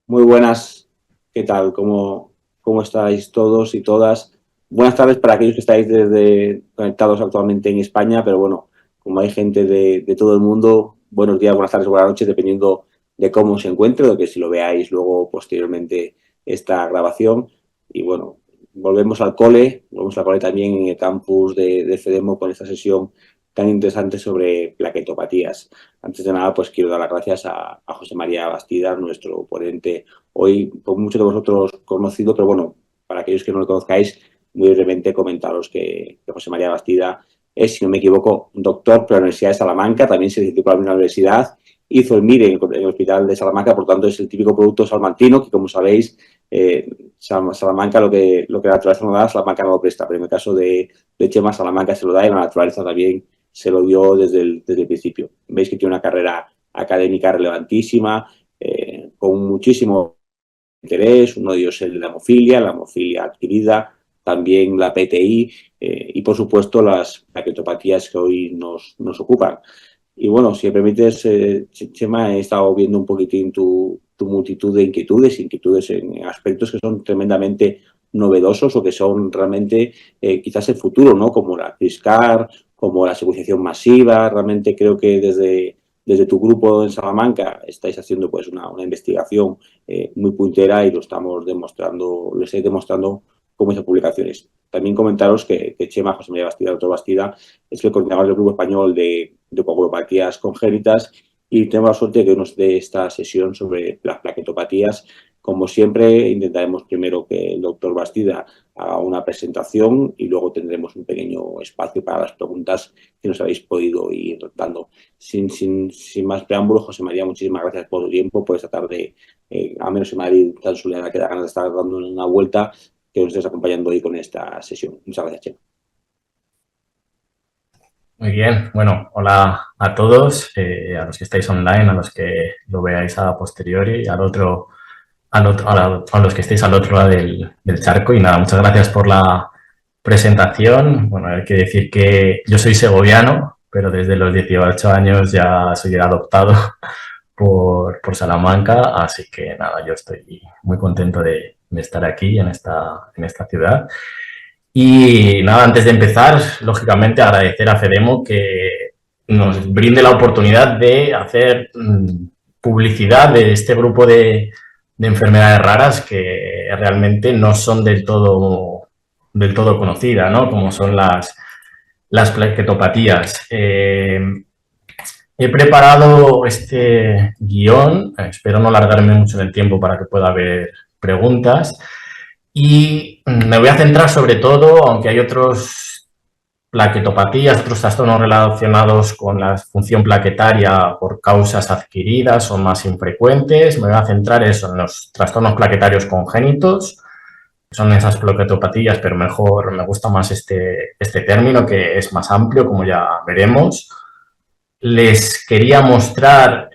Muy buenas, ¿qué tal? ¿Cómo estáis todos y todas? Buenas tardes para aquellos que estáis conectados actualmente en España, pero bueno, como hay gente de todo el mundo, buenos días, buenas tardes, buenas noches, dependiendo de cómo se encuentre, o que si lo veáis luego posteriormente esta grabación. Y bueno, volvemos al cole también en el campus de FEDEMO con esta sesión tan interesante sobre plaquetopatías. Antes de nada, pues quiero dar las gracias a José María Bastida, nuestro ponente hoy, por muchos de vosotros conocido, pero bueno, para aquellos que no lo conozcáis, muy brevemente comentaros que José María Bastida es, si no me equivoco, doctor por la Universidad de Salamanca, también se licenció por la misma universidad, hizo el MIRE en el Hospital de Salamanca, por tanto es el típico producto salmantino que, como sabéis, Salamanca lo que la naturaleza no da, Salamanca no lo presta, pero en el caso de Chema, Salamanca se lo da y la naturaleza también se lo dio desde el principio. Veis que tiene una carrera académica relevantísima, con muchísimo interés. Uno de ellos es la hemofilia adquirida, también la PTI y, por supuesto, las plaquetopatías que hoy nos ocupan. Y bueno, si me permites, Chema, he estado viendo un poquitín tu multitud de inquietudes en aspectos que son tremendamente novedosos o que son realmente quizás el futuro, ¿no? Como la CRISPR, como la secuenciación masiva. Realmente creo que desde tu grupo en Salamanca estáis haciendo pues una investigación muy puntera y lo estáis demostrando con esas publicaciones. También comentaros que Chema, José María Bastida, doctor Bastida, es el coordinador del Grupo Español de coagulopatías congénitas y tenemos la suerte de que nos dé esta sesión sobre las plaquetopatías. Como siempre, intentaremos primero que el doctor Bastida haga una presentación y luego tendremos un pequeño espacio para las preguntas que nos habéis podido ir dando. Sin más preámbulos, José María, muchísimas gracias por tu tiempo, por esta tarde, al menos en Madrid, tan soleada que da ganas de estar dando una vuelta, que nos estés acompañando hoy con esta sesión. Muchas gracias, Chema. Muy bien, bueno, hola a todos, a los que estáis online, a los que lo veáis a posteriori, a los que estéis al otro lado del charco. Y nada, muchas gracias por la presentación. Bueno, hay que decir que yo soy segoviano, pero desde los 18 años ya soy adoptado por Salamanca, así que nada, yo estoy muy contento de estar aquí en esta ciudad. Y nada, antes de empezar, lógicamente agradecer a FEDEMO que nos brinde la oportunidad de hacer publicidad de este grupo de enfermedades raras que realmente no son del todo conocidas, ¿no? Como son las plaquetopatías. He preparado este guión, espero no alargarme mucho en el tiempo para que pueda haber preguntas. Y me voy a centrar sobre todo, aunque hay otros plaquetopatías, otros trastornos relacionados con la función plaquetaria por causas adquiridas, son más infrecuentes. Me voy a centrar eso en los trastornos plaquetarios congénitos, son esas plaquetopatías, pero mejor me gusta más este término, que es más amplio, como ya veremos. Les quería mostrar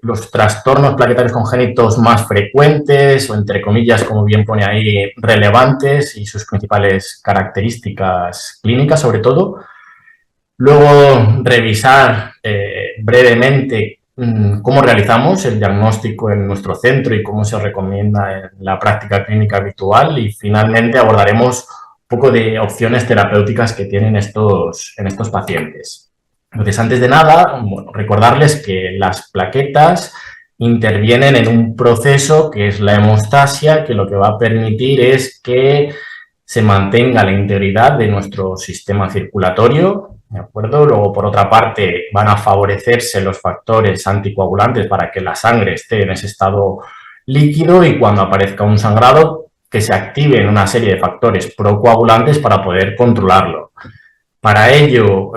los trastornos plaquetarios congénitos más frecuentes o, entre comillas, como bien pone ahí, relevantes, y sus principales características clínicas, sobre todo. Luego, revisar brevemente cómo realizamos el diagnóstico en nuestro centro y cómo se recomienda en la práctica clínica habitual. Y finalmente abordaremos un poco de opciones terapéuticas que tienen en estos pacientes. Entonces, antes de nada, bueno, recordarles que las plaquetas intervienen en un proceso que es la hemostasia, que lo que va a permitir es que se mantenga la integridad de nuestro sistema circulatorio, ¿de acuerdo? Luego, por otra parte, van a favorecerse los factores anticoagulantes para que la sangre esté en ese estado líquido, y cuando aparezca un sangrado, que se activen una serie de factores procoagulantes para poder controlarlo. Para ello,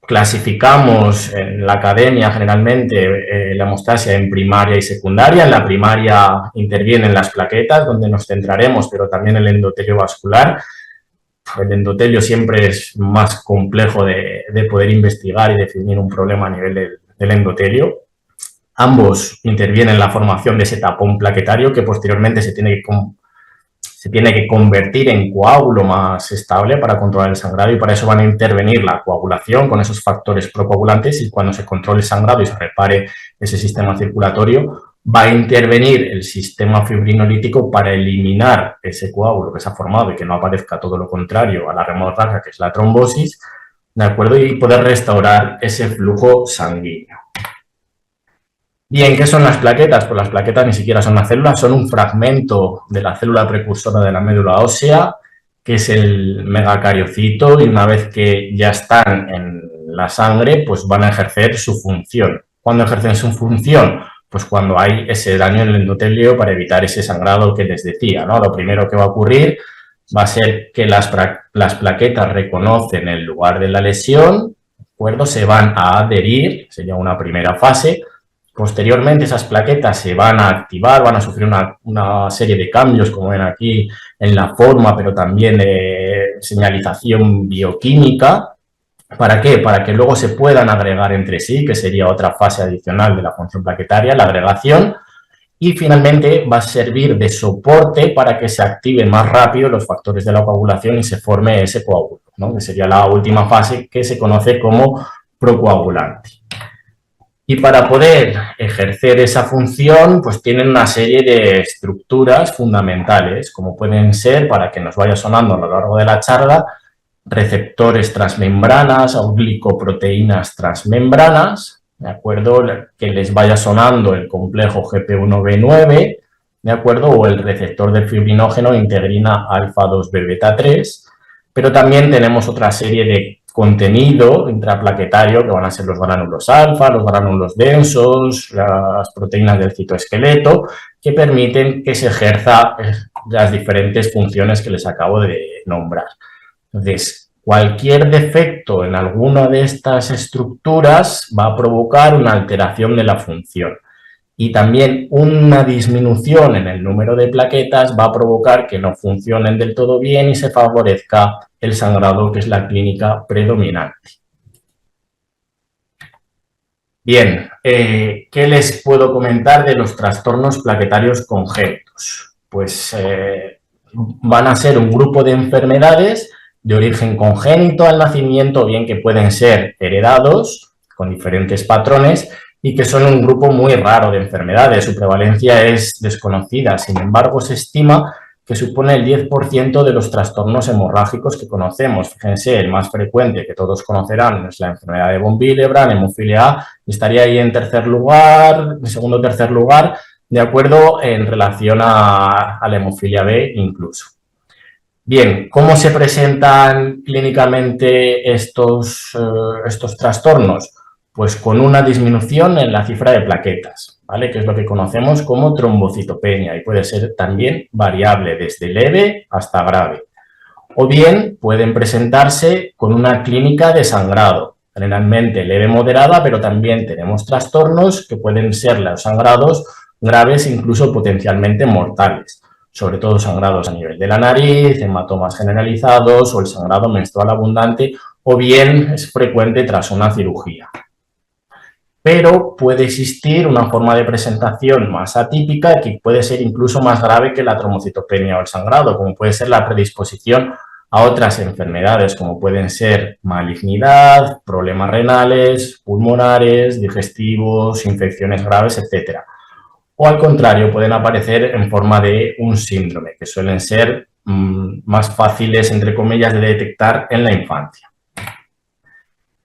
clasificamos en la academia generalmente la hemostasia en primaria y secundaria. En la primaria intervienen las plaquetas, donde nos centraremos, pero también el endotelio vascular. El endotelio siempre es más complejo de poder investigar y definir un problema a nivel del endotelio. Ambos intervienen en la formación de ese tapón plaquetario, que posteriormente se tiene que convertir en coágulo más estable para controlar el sangrado, y para eso van a intervenir la coagulación con esos factores procoagulantes, y cuando se controle el sangrado y se repare ese sistema circulatorio, va a intervenir el sistema fibrinolítico para eliminar ese coágulo que se ha formado y que no aparezca todo lo contrario a la hemorragia, que es la trombosis, ¿de acuerdo? Y poder restaurar ese flujo sanguíneo. Bien, ¿qué son las plaquetas? Pues las plaquetas ni siquiera son una célula, son un fragmento de la célula precursora de la médula ósea, que es el megacariocito, y una vez que ya están en la sangre, pues van a ejercer su función. ¿Cuándo ejercen su función? Pues cuando hay ese daño en el endotelio para evitar ese sangrado que les decía, ¿no? Lo primero que va a ocurrir va a ser que las plaquetas reconocen el lugar de la lesión, ¿de acuerdo? Se van a adherir, sería una primera fase. Posteriormente, esas plaquetas se van a activar, van a sufrir una serie de cambios, como ven aquí, en la forma, pero también de señalización bioquímica. ¿Para qué? Para que luego se puedan agregar entre sí, que sería otra fase adicional de la función plaquetaria, la agregación. Y finalmente va a servir de soporte para que se activen más rápido los factores de la coagulación y se forme ese coágulo, ¿no? Que sería la última fase, que se conoce como procoagulante. Y para poder ejercer esa función, pues tienen una serie de estructuras fundamentales, como pueden ser, para que nos vaya sonando a lo largo de la charla, receptores transmembranas o glicoproteínas transmembranas, ¿de acuerdo? Que les vaya sonando el complejo GP1B9, ¿de acuerdo? O el receptor del fibrinógeno integrina alfa-2B beta-3, pero también tenemos otra serie de contenido intraplaquetario que van a ser los gránulos alfa, los gránulos densos, las proteínas del citoesqueleto, que permiten que se ejerza las diferentes funciones que les acabo de nombrar. Entonces, cualquier defecto en alguna de estas estructuras va a provocar una alteración de la función. Y también una disminución en el número de plaquetas va a provocar que no funcionen del todo bien y se favorezca el sangrado, que es la clínica predominante. Bien, ¿qué les puedo comentar de los trastornos plaquetarios congénitos? Pues van a ser un grupo de enfermedades de origen congénito al nacimiento, bien que pueden ser heredados con diferentes patrones, y que son un grupo muy raro de enfermedades. Su prevalencia es desconocida, sin embargo, se estima que supone el 10% de los trastornos hemorrágicos que conocemos. Fíjense, el más frecuente que todos conocerán es la enfermedad de von Willebrand, hemofilia A, y estaría ahí en tercer lugar, en segundo o tercer lugar, de acuerdo en relación a la hemofilia B incluso. Bien, ¿cómo se presentan clínicamente estos trastornos? Pues con una disminución en la cifra de plaquetas, ¿vale? Que es lo que conocemos como trombocitopenia y puede ser también variable desde leve hasta grave. O bien pueden presentarse con una clínica de sangrado, generalmente leve moderada, pero también tenemos trastornos que pueden ser los sangrados graves, incluso potencialmente mortales, sobre todo sangrados a nivel de la nariz, hematomas generalizados o el sangrado menstrual abundante, o bien es frecuente tras una cirugía. Pero puede existir una forma de presentación más atípica que puede ser incluso más grave que la trombocitopenia o el sangrado, como puede ser la predisposición a otras enfermedades, como pueden ser malignidad, problemas renales, pulmonares, digestivos, infecciones graves, etc. O al contrario, pueden aparecer en forma de un síndrome, que suelen ser más fáciles, entre comillas, de detectar en la infancia.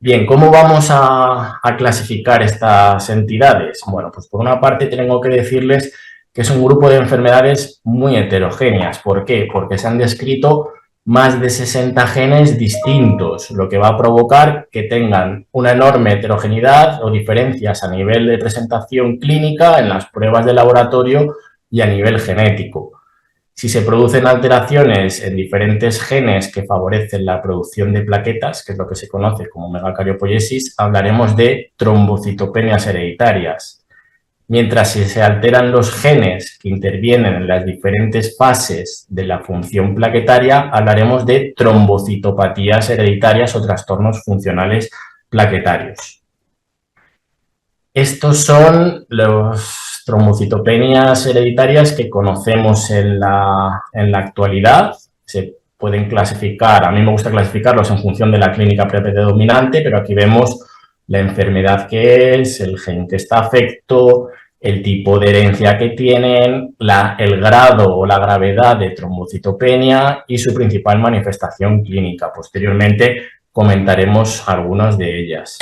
Bien, ¿cómo vamos a clasificar estas entidades? Bueno, pues por una parte tengo que decirles que es un grupo de enfermedades muy heterogéneas. ¿Por qué? Porque se han descrito más de 60 genes distintos, lo que va a provocar que tengan una enorme heterogeneidad o diferencias a nivel de presentación clínica en las pruebas de laboratorio y a nivel genético. Si se producen alteraciones en diferentes genes que favorecen la producción de plaquetas, que es lo que se conoce como megacariopiesis, hablaremos de trombocitopenias hereditarias. Mientras si se alteran los genes que intervienen en las diferentes fases de la función plaquetaria, hablaremos de trombocitopatías hereditarias o trastornos funcionales plaquetarios. Estos son los trombocitopenias hereditarias que conocemos en la actualidad. Se pueden clasificar, a mí me gusta clasificarlos en función de la clínica predominante, pero aquí vemos la enfermedad que es, el gen que está afecto el tipo de herencia que tienen, el grado o la gravedad de trombocitopenia y su principal manifestación clínica. Posteriormente comentaremos algunas de ellas.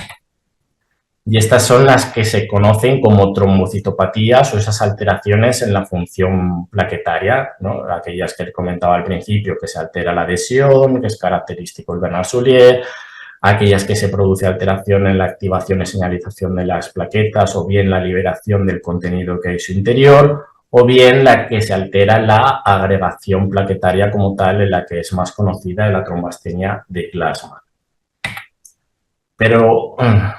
Y estas son las que se conocen como trombocitopatías o esas alteraciones en la función plaquetaria, ¿no? Aquellas que comentaba al principio, que se altera la adhesión, que es característico el Bernard-Soulier, aquellas que se produce alteración en la activación y señalización de las plaquetas o bien la liberación del contenido que hay en su interior, o bien la que se altera la agregación plaquetaria como tal, en la que es más conocida en la trombastenia de Glassman. Pero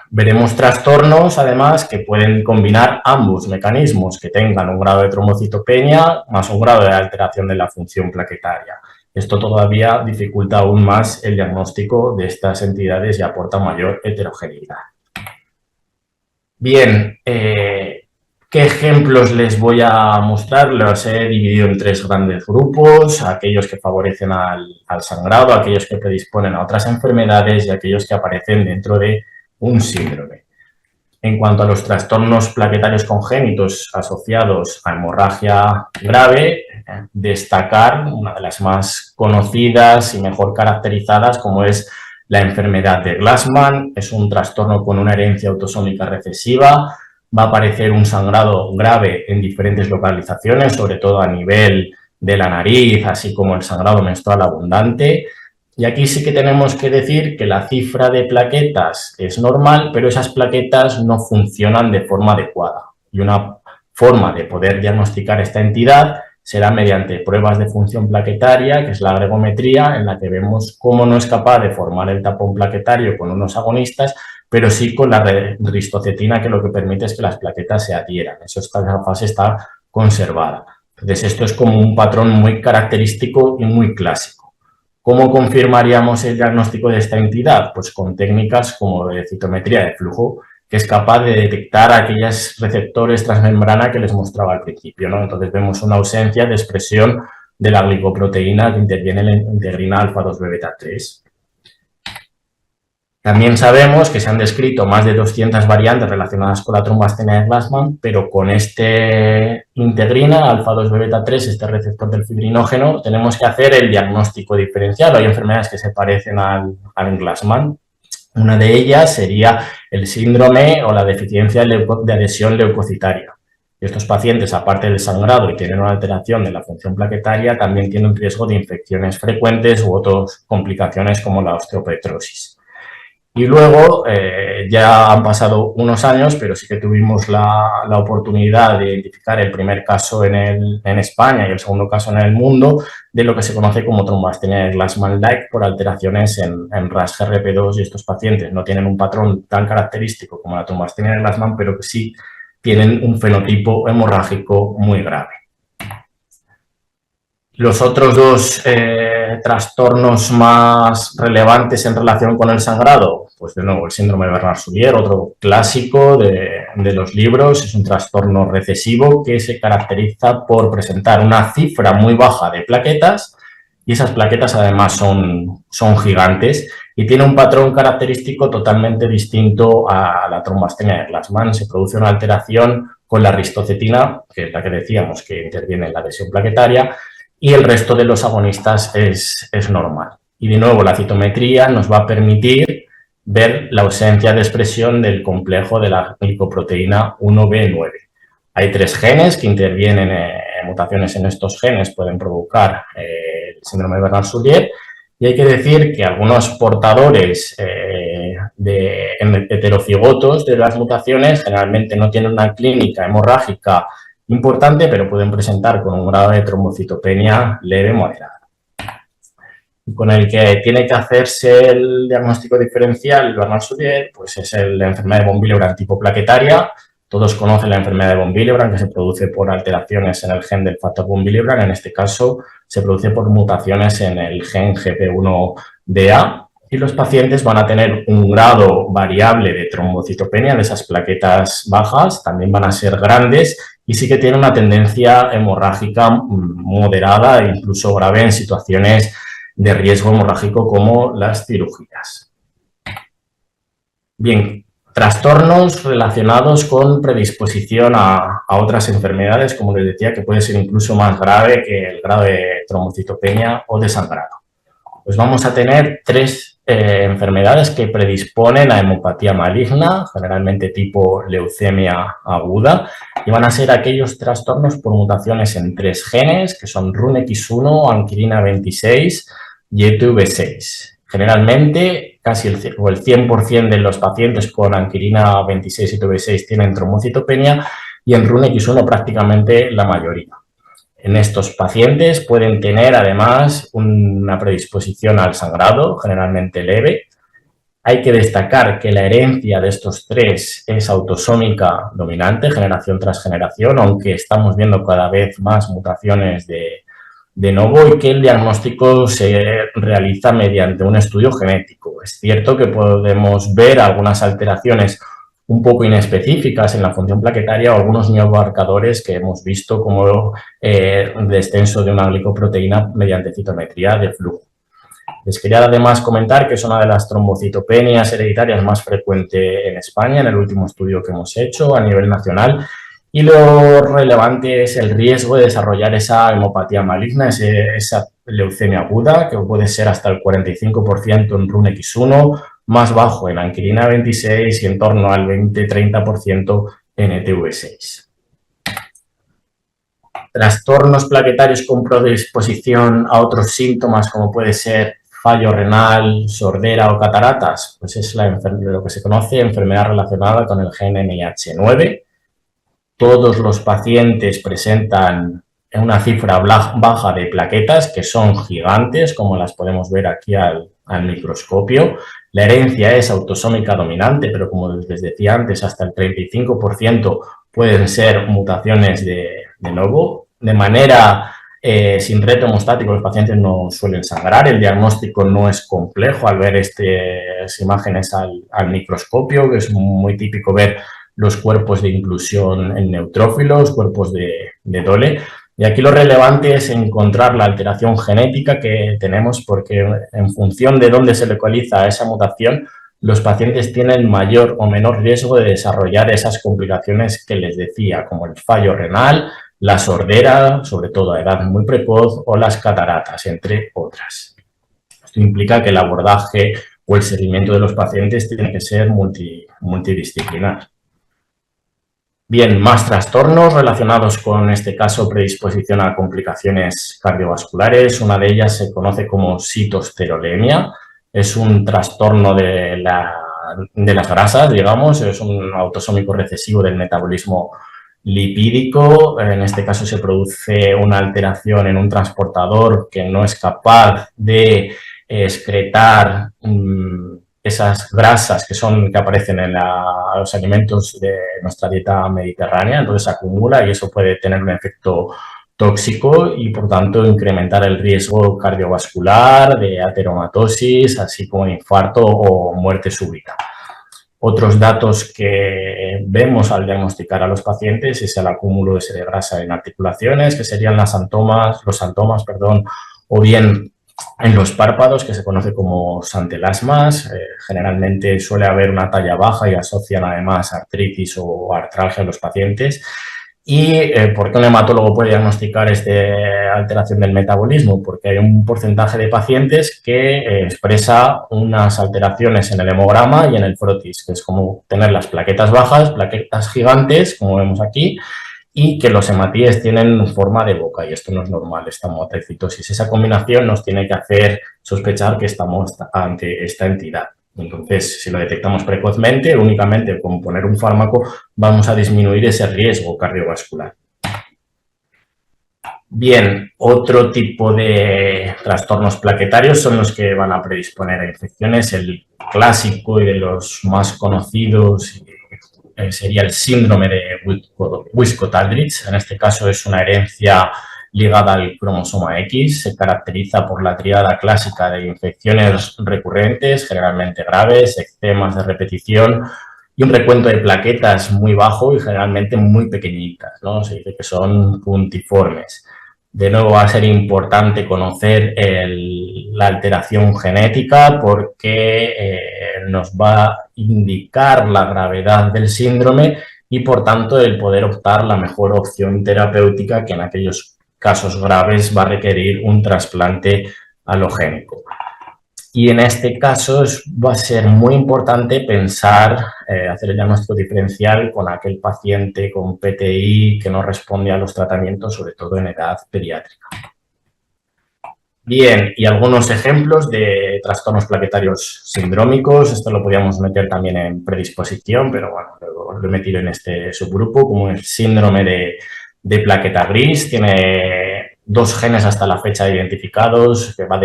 veremos trastornos, además, que pueden combinar ambos mecanismos, que tengan un grado de trombocitopenia más un grado de alteración de la función plaquetaria. Esto todavía dificulta aún más el diagnóstico de estas entidades y aporta mayor heterogeneidad. Bien, ¿qué ejemplos les voy a mostrar? Los he dividido en 3 grandes grupos: aquellos que favorecen al sangrado, aquellos que predisponen a otras enfermedades y aquellos que aparecen dentro de un síndrome. En cuanto a los trastornos plaquetarios congénitos asociados a hemorragia grave, destacar una de las más conocidas y mejor caracterizadas, como es la enfermedad de Glassman. Es un trastorno con una herencia autosómica recesiva. Va a aparecer un sangrado grave en diferentes localizaciones, sobre todo a nivel de la nariz, así como el sangrado menstrual abundante. Y aquí sí que tenemos que decir que la cifra de plaquetas es normal, pero esas plaquetas no funcionan de forma adecuada. Y una forma de poder diagnosticar esta entidad será mediante pruebas de función plaquetaria, que es la gregometría, en la que vemos cómo no es capaz de formar el tapón plaquetario con unos agonistas, pero sí con la ristocetina, que lo que permite es que las plaquetas se adhieran. Esa fase está conservada. Entonces, esto es como un patrón muy característico y muy clásico. ¿Cómo confirmaríamos el diagnóstico de esta entidad? Pues con técnicas como de citometría de flujo, que es capaz de detectar aquellos receptores transmembrana que les mostraba al principio, ¿no? Entonces vemos una ausencia de expresión de la glicoproteína que interviene en la integrina alfa-2b beta-3. También sabemos que se han descrito más de 200 variantes relacionadas con la trombastenia de Glassman, pero con este integrina, alfa-2b beta-3, este receptor del fibrinógeno, tenemos que hacer el diagnóstico diferencial. Hay enfermedades que se parecen al Glassman. Una de ellas sería el síndrome o la deficiencia de adhesión leucocitaria. Estos pacientes, aparte del sangrado y tienen una alteración de la función plaquetaria, también tienen un riesgo de infecciones frecuentes u otras complicaciones como la osteopetrosis. Y luego, ya han pasado unos años, pero sí que tuvimos la oportunidad de identificar el primer caso en España y el segundo caso en el mundo de lo que se conoce como trombastenia de Glassman-like por alteraciones en RAS-GRP2, y estos pacientes no tienen un patrón tan característico como la trombastenia de Glassman, pero que sí tienen un fenotipo hemorrágico muy grave. Los otros 2 trastornos más relevantes en relación con el sangrado, pues de nuevo el síndrome de Bernard-Soulier, otro clásico de los libros. Es un trastorno recesivo que se caracteriza por presentar una cifra muy baja de plaquetas, y esas plaquetas además son gigantes y tiene un patrón característico totalmente distinto a la trombastenia de Glassman. Se produce una alteración con la ristocetina, que es la que decíamos que interviene en la adhesión plaquetaria, y el resto de los agonistas es normal. Y de nuevo la citometría nos va a permitir ver la ausencia de expresión del complejo de la glicoproteína 1B9. Hay 3 genes que intervienen, mutaciones en estos genes pueden provocar el síndrome de Bernard-Soulier, y hay que decir que algunos portadores heterocigotos de las mutaciones generalmente no tienen una clínica hemorrágica importante, pero pueden presentar con un grado de trombocitopenia leve moderada. Con el que tiene que hacerse el diagnóstico diferencial, el Bernard-Soulier, pues es la enfermedad de von Willebrand tipo plaquetaria. Todos conocen la enfermedad de von Willebrand, que se produce por alteraciones en el gen del factor von Willebrand. En este caso, se produce por mutaciones en el gen GP1DA. Y los pacientes van a tener un grado variable de trombocitopenia de esas plaquetas bajas, también van a ser grandes, y sí que tienen una tendencia hemorrágica moderada e incluso grave en situaciones de riesgo hemorrágico como las cirugías. Bien, Trastornos relacionados con predisposición a otras enfermedades, como les decía, que puede ser incluso más grave que el grado de trombocitopenia o de sangrado. Pues vamos a tener tres enfermedades que predisponen a hemopatía maligna, generalmente tipo leucemia aguda, y van a ser aquellos trastornos por mutaciones en tres genes, que son RUNX1, anquilina 26 y ETV6. Generalmente, casi el 100% de los pacientes con anquilina 26 y ETV6 tienen trombocitopenia y en RUNX1 prácticamente la mayoría. En estos pacientes pueden tener además una predisposición al sangrado, generalmente leve. Hay que destacar que la herencia de estos tres es autosómica dominante, generación tras generación, aunque estamos viendo cada vez más mutaciones de novo y que el diagnóstico se realiza mediante un estudio genético. Es cierto que podemos ver algunas alteraciones un poco inespecíficas en la función plaquetaria o algunos neomarcadores que hemos visto como el descenso de una glicoproteína mediante citometría de flujo. Les quería además comentar que es una de las trombocitopenias hereditarias más frecuente en España, en el último estudio que hemos hecho a nivel nacional, y lo relevante es el riesgo de desarrollar esa hemopatía maligna, esa leucemia aguda, que puede ser hasta el 45% en RUNX1, más bajo en anquilina 26 y en torno al 20-30% en ETV6. Trastornos plaquetarios con predisposición a otros síntomas como puede ser fallo renal, sordera o cataratas, pues es lo que se conoce enfermedad relacionada con el gen NIH9. Todos los pacientes presentan una cifra baja de plaquetas que son gigantes, como las podemos ver aquí al microscopio. La herencia es autosómica dominante, pero como les decía antes, hasta el 35% pueden ser mutaciones de novo. De manera sin reto hemostático, los pacientes no suelen sangrar. El diagnóstico no es complejo al ver estas imágenes al microscopio, que es muy típico ver los cuerpos de inclusión en neutrófilos, cuerpos de Dole. Y aquí lo relevante es encontrar la alteración genética que tenemos porque en función de dónde se localiza esa mutación, los pacientes tienen mayor o menor riesgo de desarrollar esas complicaciones que les decía, como el fallo renal, la sordera, sobre todo a edad muy precoz, o las cataratas, entre otras. Esto implica que el abordaje o el seguimiento de los pacientes tiene que ser multidisciplinar. Bien, más trastornos relacionados con, en este caso, predisposición a complicaciones cardiovasculares. Una de ellas se conoce como citosterolemia. Es un trastorno de las grasas, digamos. Es un autosómico recesivo del metabolismo lipídico. En este caso se produce una alteración en un transportador que no es capaz de excretar esas grasas que aparecen en los alimentos de nuestra dieta mediterránea, entonces se acumula y eso puede tener un efecto tóxico y por tanto incrementar el riesgo cardiovascular, de ateromatosis, así como infarto o muerte súbita. Otros datos que vemos al diagnosticar a los pacientes es el acúmulo de grasa en articulaciones, que serían los santomas, o bien en los párpados, que se conoce como santelasmas. Generalmente suele haber una talla baja y asocian además artritis o artralgia en los pacientes. ¿Y por qué un hematólogo puede diagnosticar esta alteración del metabolismo? Porque hay un porcentaje de pacientes que expresa unas alteraciones en el hemograma y en el frotis, que es como tener las plaquetas bajas, plaquetas gigantes, como vemos aquí, y que los hematíes tienen forma de boca, y esto no es normal, esta monotricitosis. Esa combinación nos tiene que hacer sospechar que estamos ante esta entidad. Entonces, si lo detectamos precozmente, únicamente con poner un fármaco vamos a disminuir ese riesgo cardiovascular. Bien, otro tipo de trastornos plaquetarios son los que van a predisponer a infecciones. El clásico y de los más conocidos sería el síndrome de Wiskott-Aldrich. En este caso es una herencia ligada al cromosoma X. Se caracteriza por la tríada clásica de infecciones recurrentes, generalmente graves, eczemas de repetición y un recuento de plaquetas muy bajo y generalmente muy pequeñitas, ¿no? Se dice que son puntiformes. De nuevo, va a ser importante conocer la alteración genética porque nos va a indicar la gravedad del síndrome y, por tanto, el poder optar la mejor opción terapéutica, que en aquellos casos graves va a requerir un trasplante alogénico. Y en este caso va a ser muy importante pensar, hacer el diagnóstico diferencial con aquel paciente con PTI que no responde a los tratamientos, sobre todo en edad pediátrica. Bien, y algunos ejemplos de trastornos plaquetarios sindrómicos. Esto lo podríamos meter también en predisposición, pero bueno, lo he metido en este subgrupo, como el síndrome de plaqueta gris. Tiene 2 genes hasta la fecha identificados, que va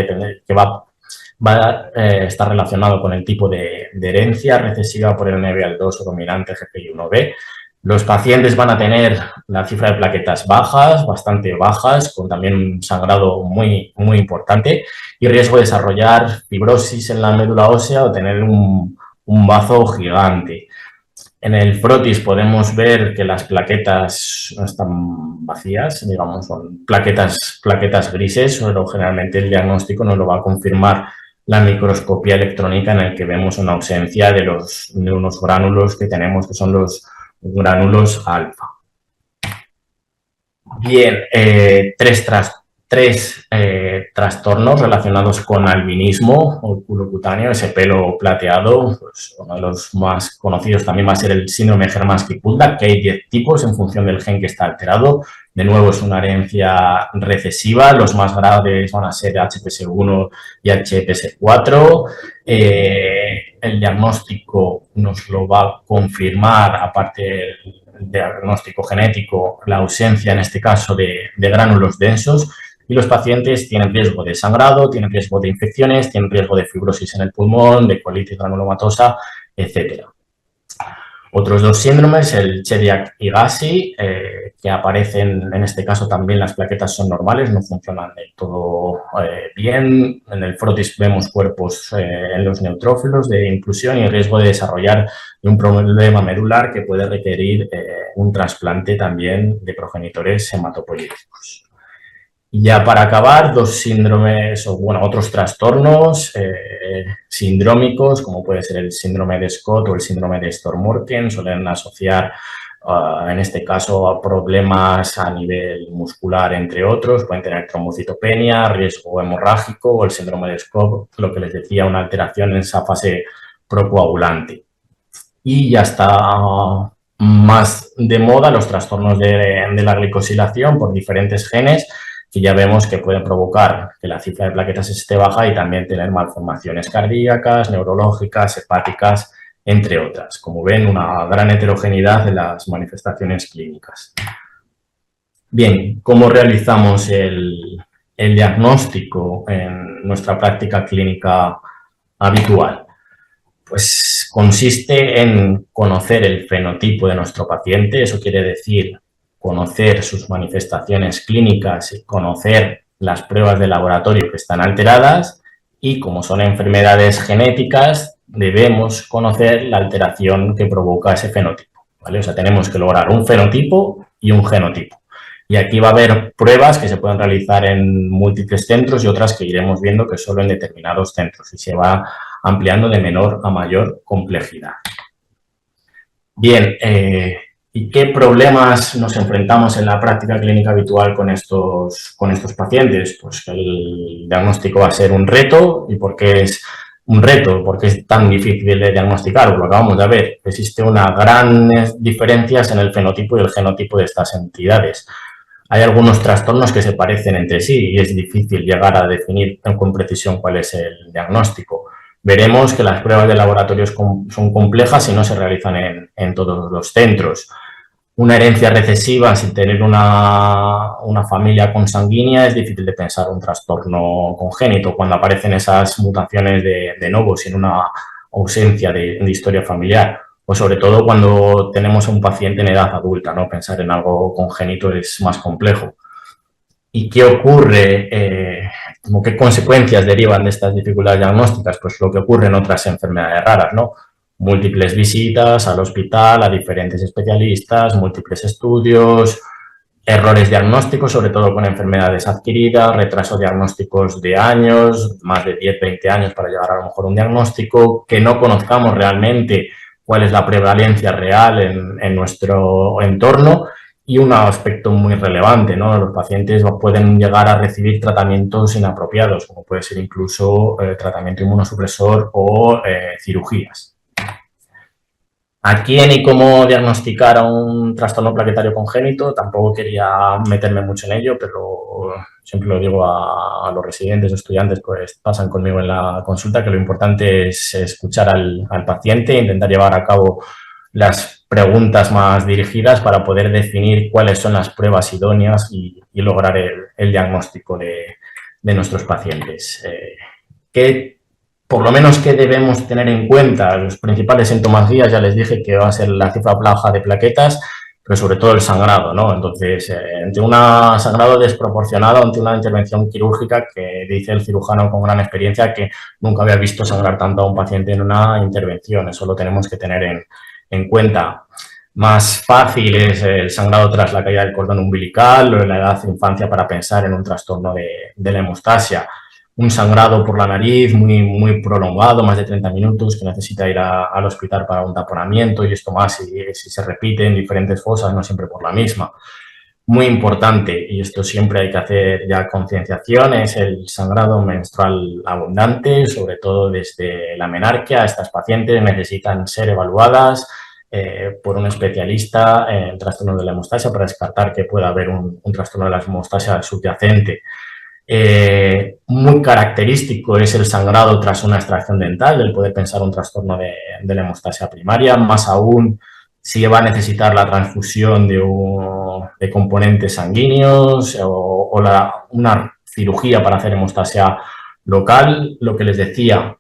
a estar relacionado con el tipo de herencia recesiva por el NBAL2 o dominante GPI1B. Los pacientes van a tener la cifra de plaquetas bajas, bastante bajas, con también un sangrado muy importante y riesgo de desarrollar fibrosis en la médula ósea o tener un bazo gigante. En el frotis podemos ver que las plaquetas no están vacías, digamos, son plaquetas grises, pero generalmente el diagnóstico nos lo va a confirmar la microscopía electrónica, en el que vemos una ausencia de unos gránulos que tenemos, que son los gránulos alfa. Bien, 3 trastornos relacionados con albinismo oculocutáneo, ese pelo plateado. Pues uno de los más conocidos también va a ser el síndrome Hermansky-Pulda, que hay 10 tipos en función del gen que está alterado. De nuevo, es una herencia recesiva. Los más graves van a ser HPS1 y HPS4. El diagnóstico nos lo va a confirmar, aparte del diagnóstico genético, la ausencia, en este caso, de gránulos densos. Y los pacientes tienen riesgo de sangrado, tienen riesgo de infecciones, tienen riesgo de fibrosis en el pulmón, de colitis granulomatosa, etc. Otros 2 síndromes, el Chediak-Higashi, que aparecen, en este caso también las plaquetas son normales, no funcionan del todo bien. En el frotis vemos cuerpos en los neutrófilos de inclusión y riesgo de desarrollar un problema medular que puede requerir un trasplante también de progenitores hematopoyéticos. Y ya para acabar, 2 síndromes o otros trastornos sindrómicos, como puede ser el síndrome de Scott o el síndrome de Stolmorken, suelen asociar en este caso a problemas a nivel muscular, entre otros. Pueden tener trombocitopenia, riesgo hemorrágico o el síndrome de Scott, lo que les decía, una alteración en esa fase procoagulante. Y ya está más de moda los trastornos de la glicosilación por diferentes genes, que ya vemos que pueden provocar que la cifra de plaquetas esté baja y también tener malformaciones cardíacas, neurológicas, hepáticas, entre otras. Como ven, una gran heterogeneidad de las manifestaciones clínicas. Bien, ¿cómo realizamos el diagnóstico en nuestra práctica clínica habitual? Pues consiste en conocer el fenotipo de nuestro paciente. Eso quiere decir conocer sus manifestaciones clínicas y conocer las pruebas de laboratorio que están alteradas, y como son enfermedades genéticas, debemos conocer la alteración que provoca ese fenotipo, ¿vale? O sea, tenemos que lograr un fenotipo y un genotipo. Y aquí va a haber pruebas que se pueden realizar en múltiples centros y otras que iremos viendo que solo en determinados centros, y se va ampliando de menor a mayor complejidad. Bien, ¿y qué problemas nos enfrentamos en la práctica clínica habitual con estos pacientes? Pues que el diagnóstico va a ser un reto. ¿Y por qué es un reto? ¿Por qué es tan difícil de diagnosticar? Pues lo acabamos de ver. Existe una gran diferencias en el fenotipo y el genotipo de estas entidades. Hay algunos trastornos que se parecen entre sí y es difícil llegar a definir con precisión cuál es el diagnóstico. Veremos que las pruebas de laboratorio son complejas y no se realizan en todos los centros. Una herencia recesiva sin tener una familia consanguínea, es difícil de pensar un trastorno congénito cuando aparecen esas mutaciones de novo sin una ausencia de historia familiar, o sobre todo cuando tenemos a un paciente en edad adulta, ¿no? Pensar en algo congénito es más complejo. ¿Y qué ocurre? ¿Qué consecuencias derivan de estas dificultades diagnósticas? Pues lo que ocurre en otras enfermedades raras, ¿no? Múltiples visitas al hospital, a diferentes especialistas, múltiples estudios errores diagnósticos, sobre todo con enfermedades adquiridas, retrasos diagnósticos de años, más de 10, 20 años para llegar a lo mejor a un diagnóstico, que no conozcamos realmente cuál es la prevalencia real en nuestro entorno. Y un aspecto muy relevante, ¿no? Los pacientes pueden llegar a recibir tratamientos inapropiados, como puede ser incluso tratamiento inmunosupresor o cirugías. ¿A quién y cómo diagnosticar a un trastorno plaquetario congénito? Tampoco quería meterme mucho en ello, pero siempre lo digo a los residentes o estudiantes, pues pasan conmigo en la consulta, que lo importante es escuchar al paciente e intentar llevar a cabo las preguntas más dirigidas para poder definir cuáles son las pruebas idóneas y lograr el diagnóstico de nuestros pacientes. Por lo menos, ¿qué debemos tener en cuenta? Los principales síntomas guías, ya les dije que va a ser la cifra baja de plaquetas, pero sobre todo el sangrado, ¿no? Entonces, ante un sangrado desproporcionado, ante una intervención quirúrgica que dice el cirujano con gran experiencia que nunca había visto sangrar tanto a un paciente en una intervención, eso lo tenemos que tener en cuenta. Más fácil es el sangrado tras la caída del cordón umbilical o en la edad de infancia para pensar en un trastorno de la hemostasia. Un sangrado por la nariz muy prolongado, más de 30 minutos, que necesita ir al hospital para un taponamiento, y esto más si se repite en diferentes fosas, no siempre por la misma. Muy importante, y esto siempre hay que hacer ya concienciación, es el sangrado menstrual abundante, sobre todo desde la menarquia. Estas pacientes necesitan ser evaluadas por un especialista en trastornos de la hemostasia para descartar que pueda haber un trastorno de la hemostasia subyacente. Muy característico es el sangrado tras una extracción dental, el poder pensar un trastorno de la hemostasia primaria, más aún si va a necesitar la transfusión de componentes sanguíneos o una cirugía para hacer hemostasia local. Lo que les decía,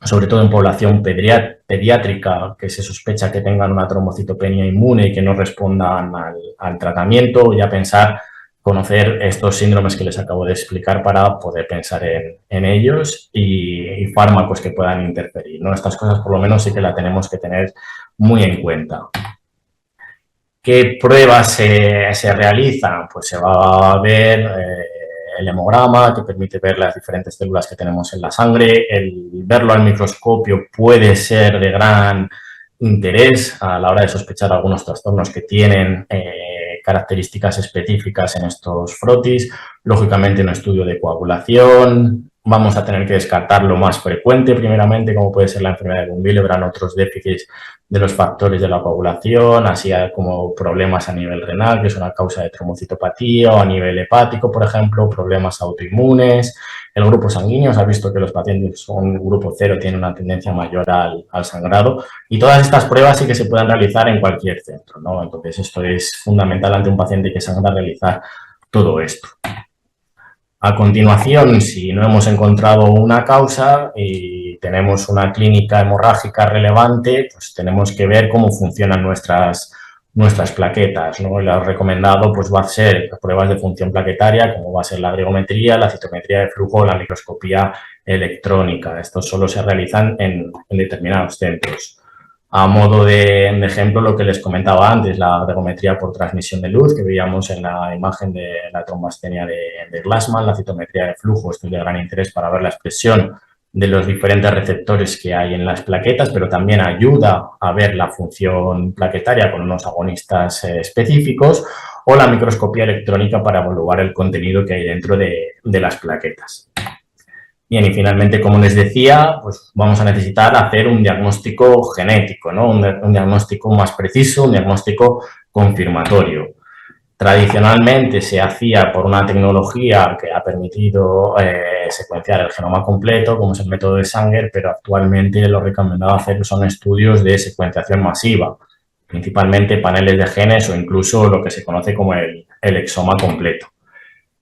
sobre todo en población pediátrica, que se sospecha que tengan una trombocitopenia inmune y que no respondan al tratamiento, ya pensar, conocer estos síndromes que les acabo de explicar para poder pensar en ellos y fármacos que puedan interferir, ¿no? Estas cosas por lo menos sí que las tenemos que tener muy en cuenta. ¿Qué pruebas se realizan? Pues se va a ver el hemograma, que permite ver las diferentes células que tenemos en la sangre. El verlo al microscopio puede ser de gran interés a la hora de sospechar algunos trastornos que tienen características específicas en estos frotis. Lógicamente, un estudio de coagulación. Vamos a tener que descartar lo más frecuente, primeramente, como puede ser la enfermedad de von Willebrand, otros déficits de los factores de la coagulación, así como problemas a nivel renal, que son a causa de trombocitopatía, o a nivel hepático, por ejemplo, problemas autoinmunes. El grupo sanguíneo, se ha visto que los pacientes con grupo 0 tienen una tendencia mayor al sangrado, y todas estas pruebas sí que se pueden realizar en cualquier centro, ¿no? Entonces, esto es fundamental ante un paciente que sangra, realizar todo esto. A continuación, si no hemos encontrado una causa y tenemos una clínica hemorrágica relevante, pues tenemos que ver cómo funcionan nuestras plaquetas, ¿no? Lo recomendado pues va a ser pruebas de función plaquetaria, como va a ser la gregometría, la citometría de flujo o la microscopía electrónica. Estos solo se realizan en determinados centros. A modo de ejemplo, lo que les comentaba antes, la gregometría por transmisión de luz, que veíamos en la imagen de la trombastenia de Glassman, la citometría de flujo, esto es de gran interés para ver la expresión de los diferentes receptores que hay en las plaquetas, pero también ayuda a ver la función plaquetaria con unos agonistas específicos, o la microscopía electrónica para evaluar el contenido que hay dentro de las plaquetas. Bien, y finalmente, como les decía, pues vamos a necesitar hacer un diagnóstico genético, ¿no? Un diagnóstico más preciso, un diagnóstico confirmatorio. Tradicionalmente se hacía por una tecnología que ha permitido secuenciar el genoma completo, como es el método de Sanger, pero actualmente lo recomendado hacer son estudios de secuenciación masiva, principalmente paneles de genes o incluso lo que se conoce como el exoma completo.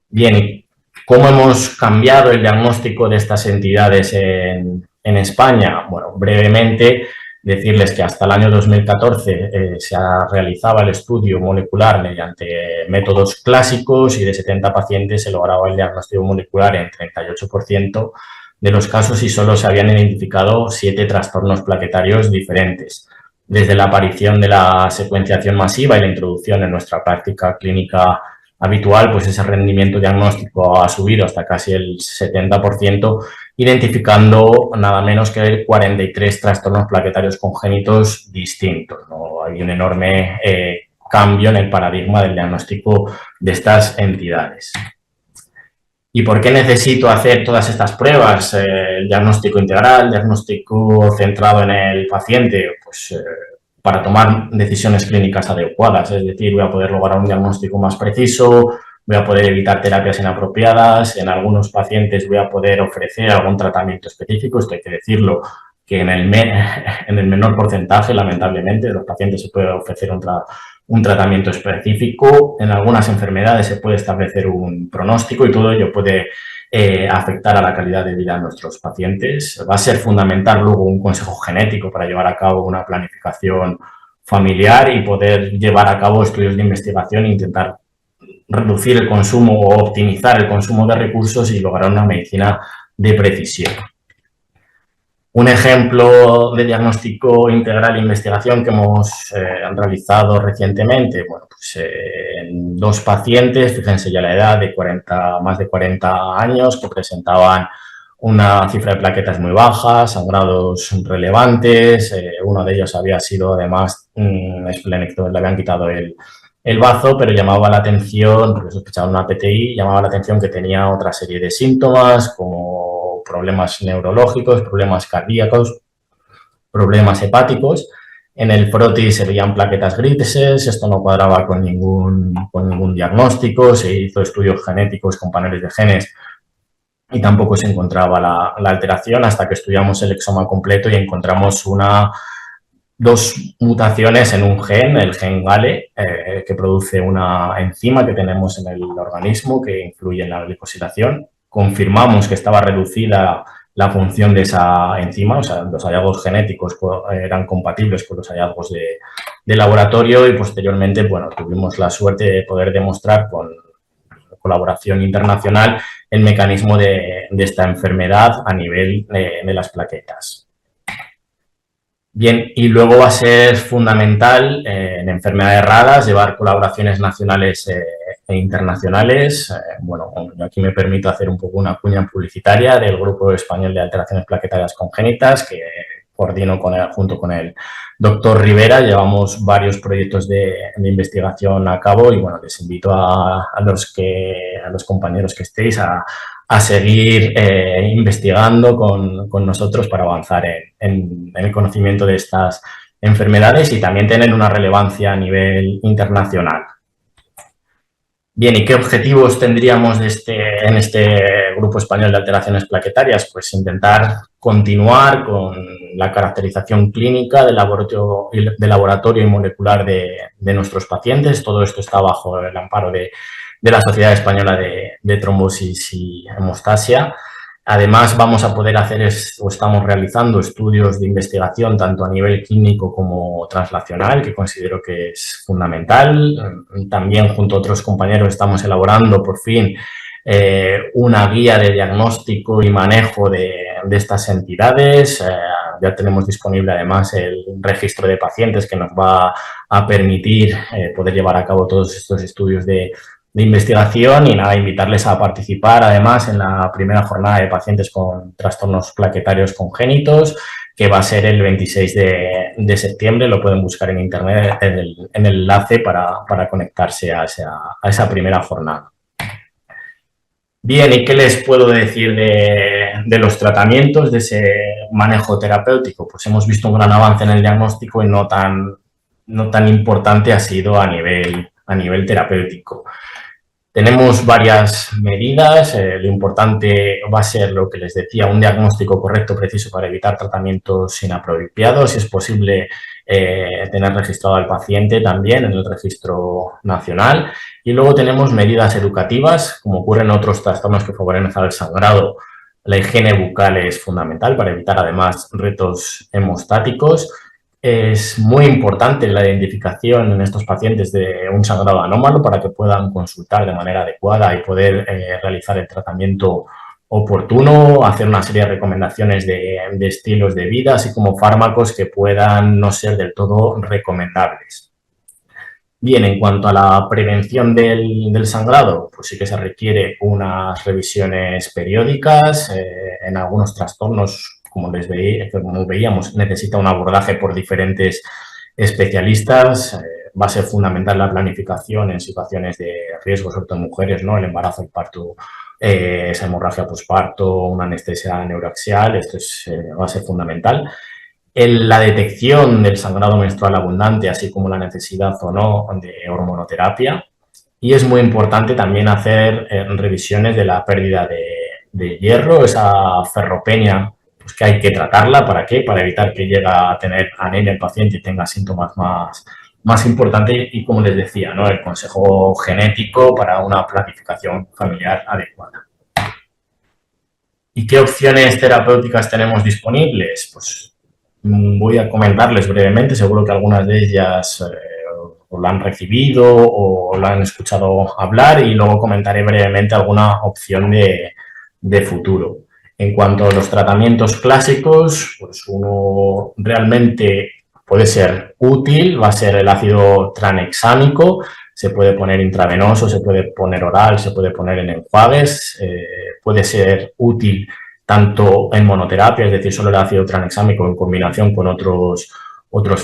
Bien, ¿cómo hemos cambiado el diagnóstico de estas entidades en España? Bueno, brevemente decirles que hasta el año 2014 se realizaba el estudio molecular mediante métodos clásicos y de 70 pacientes se lograba el diagnóstico molecular en 38% de los casos y solo se habían identificado 7 trastornos plaquetarios diferentes. Desde la aparición de la secuenciación masiva y la introducción en nuestra práctica clínica habitual, pues ese rendimiento diagnóstico ha subido hasta casi el 70%, identificando nada menos que 43 trastornos plaquetarios congénitos distintos, ¿no? Hay un enorme cambio en el paradigma del diagnóstico de estas entidades. ¿Y por qué necesito hacer todas estas pruebas? El diagnóstico integral, diagnóstico centrado en el paciente, pues para tomar decisiones clínicas adecuadas, es decir, voy a poder lograr un diagnóstico más preciso, voy a poder evitar terapias inapropiadas, en algunos pacientes voy a poder ofrecer algún tratamiento específico, esto hay que decirlo, que en el menor porcentaje, lamentablemente, de los pacientes se puede ofrecer un tratamiento específico. En algunas enfermedades se puede establecer un pronóstico y todo ello puede afectar a la calidad de vida de nuestros pacientes. Va a ser fundamental luego un consejo genético para llevar a cabo una planificación familiar y poder llevar a cabo estudios de investigación e intentar reducir el consumo o optimizar el consumo de recursos y lograr una medicina de precisión. Un ejemplo de diagnóstico integral e investigación que hemos realizado recientemente, bueno, pues en 2 pacientes, fíjense ya la edad, de más de 40 años, que presentaban una cifra de plaquetas muy baja, sangrados relevantes, uno de ellos había sido además esplenectomía, le habían quitado el bazo, pero llamaba la atención, porque sospechaban una PTI, llamaba la atención que tenía otra serie de síntomas como problemas neurológicos, problemas cardíacos, problemas hepáticos. En el frotis se veían plaquetas grises, esto no cuadraba con ningún diagnóstico, se hizo estudios genéticos con paneles de genes y tampoco se encontraba la alteración hasta que estudiamos el exoma completo y encontramos 2 mutaciones en un gen, el gen GALE, que produce una enzima que tenemos en el organismo que influye en la glicosilación. Confirmamos que estaba reducida la función de esa enzima, o sea, los hallazgos genéticos eran compatibles con los hallazgos de laboratorio y posteriormente, bueno, tuvimos la suerte de poder demostrar con colaboración internacional el mecanismo de esta enfermedad a nivel de las plaquetas. Bien, y luego va a ser fundamental en enfermedades raras llevar colaboraciones nacionales e internacionales. Bueno, yo aquí me permito hacer un poco una cuña publicitaria del Grupo Español de Alteraciones Plaquetarias Congénitas, que coordino junto con el doctor Rivera. Llevamos varios proyectos de investigación a cabo y, bueno, les invito a los compañeros que estéis a seguir investigando con nosotros para avanzar en el conocimiento de estas enfermedades y también tener una relevancia a nivel internacional. Bien, ¿y qué objetivos tendríamos en este Grupo Español de Alteraciones Plaquetarias? Pues intentar continuar con la caracterización clínica del laboratorio y molecular de nuestros pacientes. Todo esto está bajo el amparo de la Sociedad Española de Trombosis y Hemostasia. Además, vamos a poder hacer o estamos realizando estudios de investigación tanto a nivel clínico como translacional, que considero que es fundamental. También, junto a otros compañeros, estamos elaborando por fin una guía de diagnóstico y manejo de estas entidades. Ya tenemos disponible además el registro de pacientes que nos va a permitir poder llevar a cabo todos estos estudios de investigación y nada, invitarles a participar además en la primera jornada de pacientes con trastornos plaquetarios congénitos, que va a ser el 26 de septiembre. Lo pueden buscar en internet en el enlace para conectarse a esa primera jornada. Bien, ¿y qué les puedo decir de los tratamientos, de ese manejo terapéutico? Pues hemos visto un gran avance en el diagnóstico y no tan importante ha sido a nivel terapéutico. Tenemos varias medidas, lo importante va a ser lo que les decía, un diagnóstico correcto, preciso para evitar tratamientos inapropiados, si es posible tener registrado al paciente también en el registro nacional. Y luego tenemos medidas educativas, como ocurre en otros trastornos que favorecen el sangrado. La higiene bucal es fundamental para evitar además retos hemostáticos. Es muy importante la identificación en estos pacientes de un sangrado anómalo para que puedan consultar de manera adecuada y poder realizar el tratamiento oportuno, hacer una serie de recomendaciones de estilos de vida, así como fármacos que puedan no ser del todo recomendables. Bien, en cuanto a la prevención del sangrado, pues sí que se requiere unas revisiones periódicas. En algunos trastornos, como veíamos, necesita un abordaje por diferentes especialistas. Va a ser fundamental la planificación en situaciones de riesgo, sobre todo en mujeres, ¿no? El embarazo, el parto, esa hemorragia posparto, una anestesia neuroaxial, esto va a ser fundamental. La detección del sangrado menstrual abundante, así como la necesidad o no de hormonoterapia. Y es muy importante también hacer revisiones de la pérdida de hierro, esa ferropenia, pues que hay que tratarla. ¿Para qué? Para evitar que llegue a tener anemia el paciente y tenga síntomas más importantes. Y como les decía, ¿no? El consejo genético para una planificación familiar adecuada. ¿Y qué opciones terapéuticas tenemos disponibles? Pues voy a comentarles brevemente, seguro que algunas de ellas o la han recibido o la han escuchado hablar, y luego comentaré brevemente alguna opción de futuro. En cuanto a los tratamientos clásicos, pues uno realmente puede ser útil, va a ser el ácido tranexámico. Se puede poner intravenoso, se puede poner oral, se puede poner en enjuagues, puede ser útil tanto en monoterapia, es decir, solo el ácido tranexámico en combinación con otros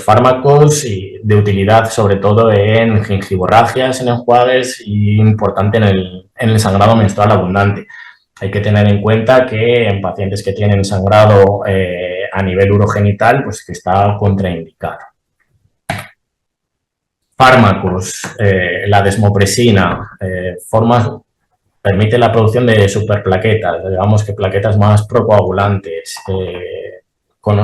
fármacos, y de utilidad sobre todo en gingivorragias, en enjuagues, y importante en el sangrado menstrual abundante. Hay que tener en cuenta que en pacientes que tienen sangrado a nivel urogenital, pues que está contraindicado. Fármacos, la desmopresina, permite la producción de superplaquetas, digamos que plaquetas más procoagulantes.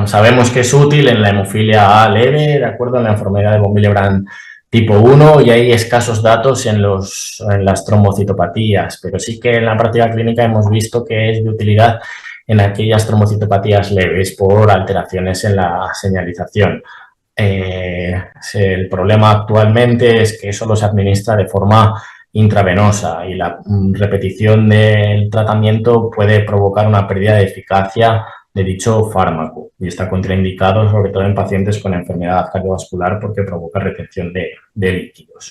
Sabemos que es útil en la hemofilia A leve, de acuerdo, en la enfermedad de von Willebrand tipo 1, y hay escasos datos en las trombocitopatías, pero sí que en la práctica clínica hemos visto que es de utilidad en aquellas trombocitopatías leves por alteraciones en la señalización. El problema actualmente es que solo se administra de forma intravenosa, y la repetición del tratamiento puede provocar una pérdida de eficacia de dicho fármaco, y está contraindicado sobre todo en pacientes con enfermedad cardiovascular porque provoca retención de líquidos.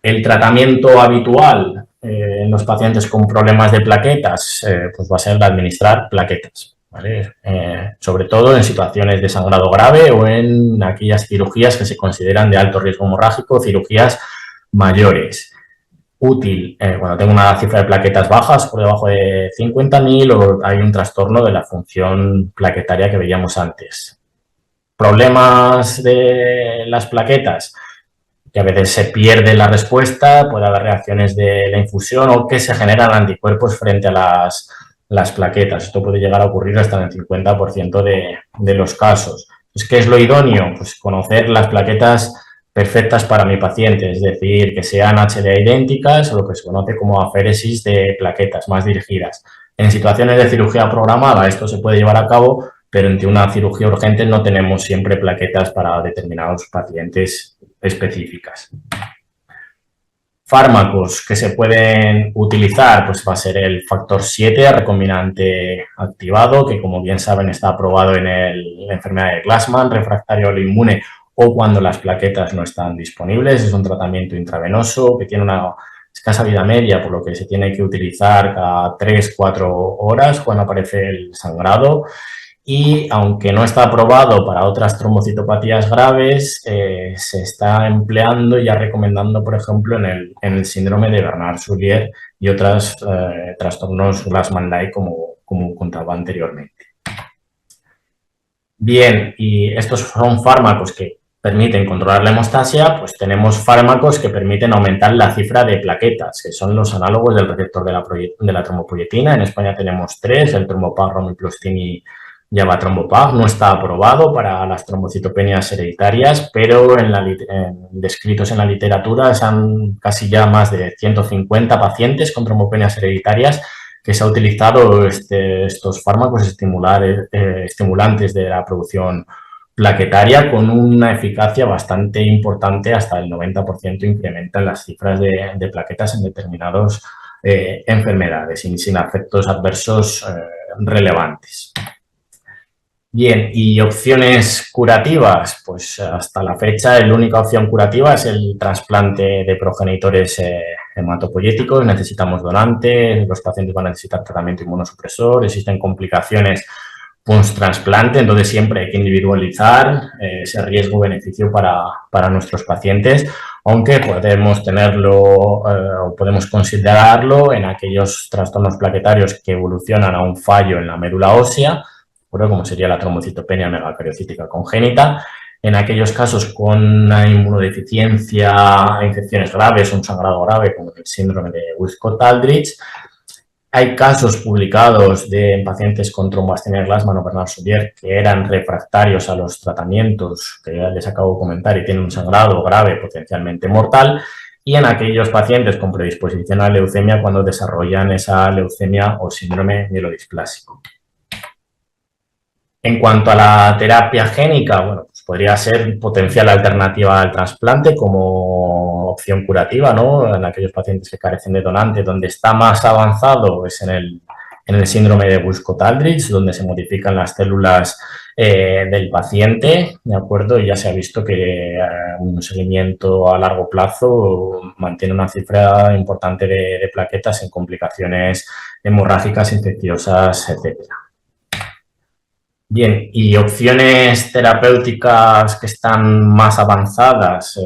El tratamiento habitual en los pacientes con problemas de plaquetas pues va a ser el de administrar plaquetas, ¿vale? Sobre todo en situaciones de sangrado grave o en aquellas cirugías que se consideran de alto riesgo hemorrágico, cirugías mayores. Útil cuando tengo una cifra de plaquetas bajas, por debajo de 50.000, o hay un trastorno de la función plaquetaria que veíamos antes. Problemas de las plaquetas, que a veces se pierde la respuesta, puede haber reacciones de la infusión o que se generan anticuerpos frente a las plaquetas. Esto puede llegar a ocurrir hasta en el 50% de los casos. ¿Qué es lo idóneo? Pues conocer las plaquetas perfectas para mi paciente, es decir, que sean HLA idénticas o lo que se conoce como aféresis de plaquetas más dirigidas. En situaciones de cirugía programada esto se puede llevar a cabo, pero ante una cirugía urgente no tenemos siempre plaquetas para determinados pacientes específicas. Fármacos que se pueden utilizar, pues va a ser el factor 7 recombinante activado, que como bien saben está aprobado en la enfermedad de Glassman, refractario al inmune, o cuando las plaquetas no están disponibles. Es un tratamiento intravenoso que tiene una escasa vida media, por lo que se tiene que utilizar cada 3-4 horas cuando aparece el sangrado. Y aunque no está aprobado para otras trombocitopatías graves, se está empleando y ya recomendando, por ejemplo, en el síndrome de Bernard-Soulier y otros trastornos Glassman-like como contaba anteriormente. Bien, y estos son fármacos que permiten controlar la hemostasia. Pues tenemos fármacos que permiten aumentar la cifra de plaquetas, que son los análogos del receptor de la trombopoyetina. En España tenemos 3, el Trombopag, Romiplastin y Avatrombopag. No está aprobado para las trombocitopenias hereditarias, pero descritos en la literatura son casi ya más de 150 pacientes con trombopenias hereditarias que se ha utilizado estos fármacos estimulantes de la producción plaquetaria con una eficacia bastante importante, hasta el 90% incrementan las cifras de plaquetas en determinadas enfermedades sin efectos adversos relevantes. Bien, y opciones curativas, pues hasta la fecha la única opción curativa es el trasplante de progenitores hematopoyéticos. Necesitamos donantes, los pacientes van a necesitar tratamiento inmunosupresor, existen complicaciones post-trasplante, entonces siempre hay que individualizar ese riesgo-beneficio para nuestros pacientes, aunque podemos tenerlo o podemos considerarlo en aquellos trastornos plaquetarios que evolucionan a un fallo en la médula ósea, como sería la trombocitopenia megacariocítica congénita, en aquellos casos con una inmunodeficiencia, infecciones graves, un sangrado grave, como el síndrome de Wiskott-Aldrich. Hay casos publicados de pacientes con trombastenia de Glassman o Bernard-Soulier que eran refractarios a los tratamientos que ya les acabo de comentar y tienen un sangrado grave potencialmente mortal, y en aquellos pacientes con predisposición a leucemia cuando desarrollan esa leucemia o síndrome mielodisplásico. En cuanto a la terapia génica, bueno, pues podría ser potencial alternativa al trasplante como opción curativa, ¿no? En aquellos pacientes que carecen de donante, donde está más avanzado es en el síndrome de Wiskott-Aldrich, donde se modifican las células del paciente, ¿de acuerdo? Y ya se ha visto que un seguimiento a largo plazo mantiene una cifra importante de plaquetas en complicaciones hemorrágicas, infecciosas, etcétera. Bien, y opciones terapéuticas que están más avanzadas,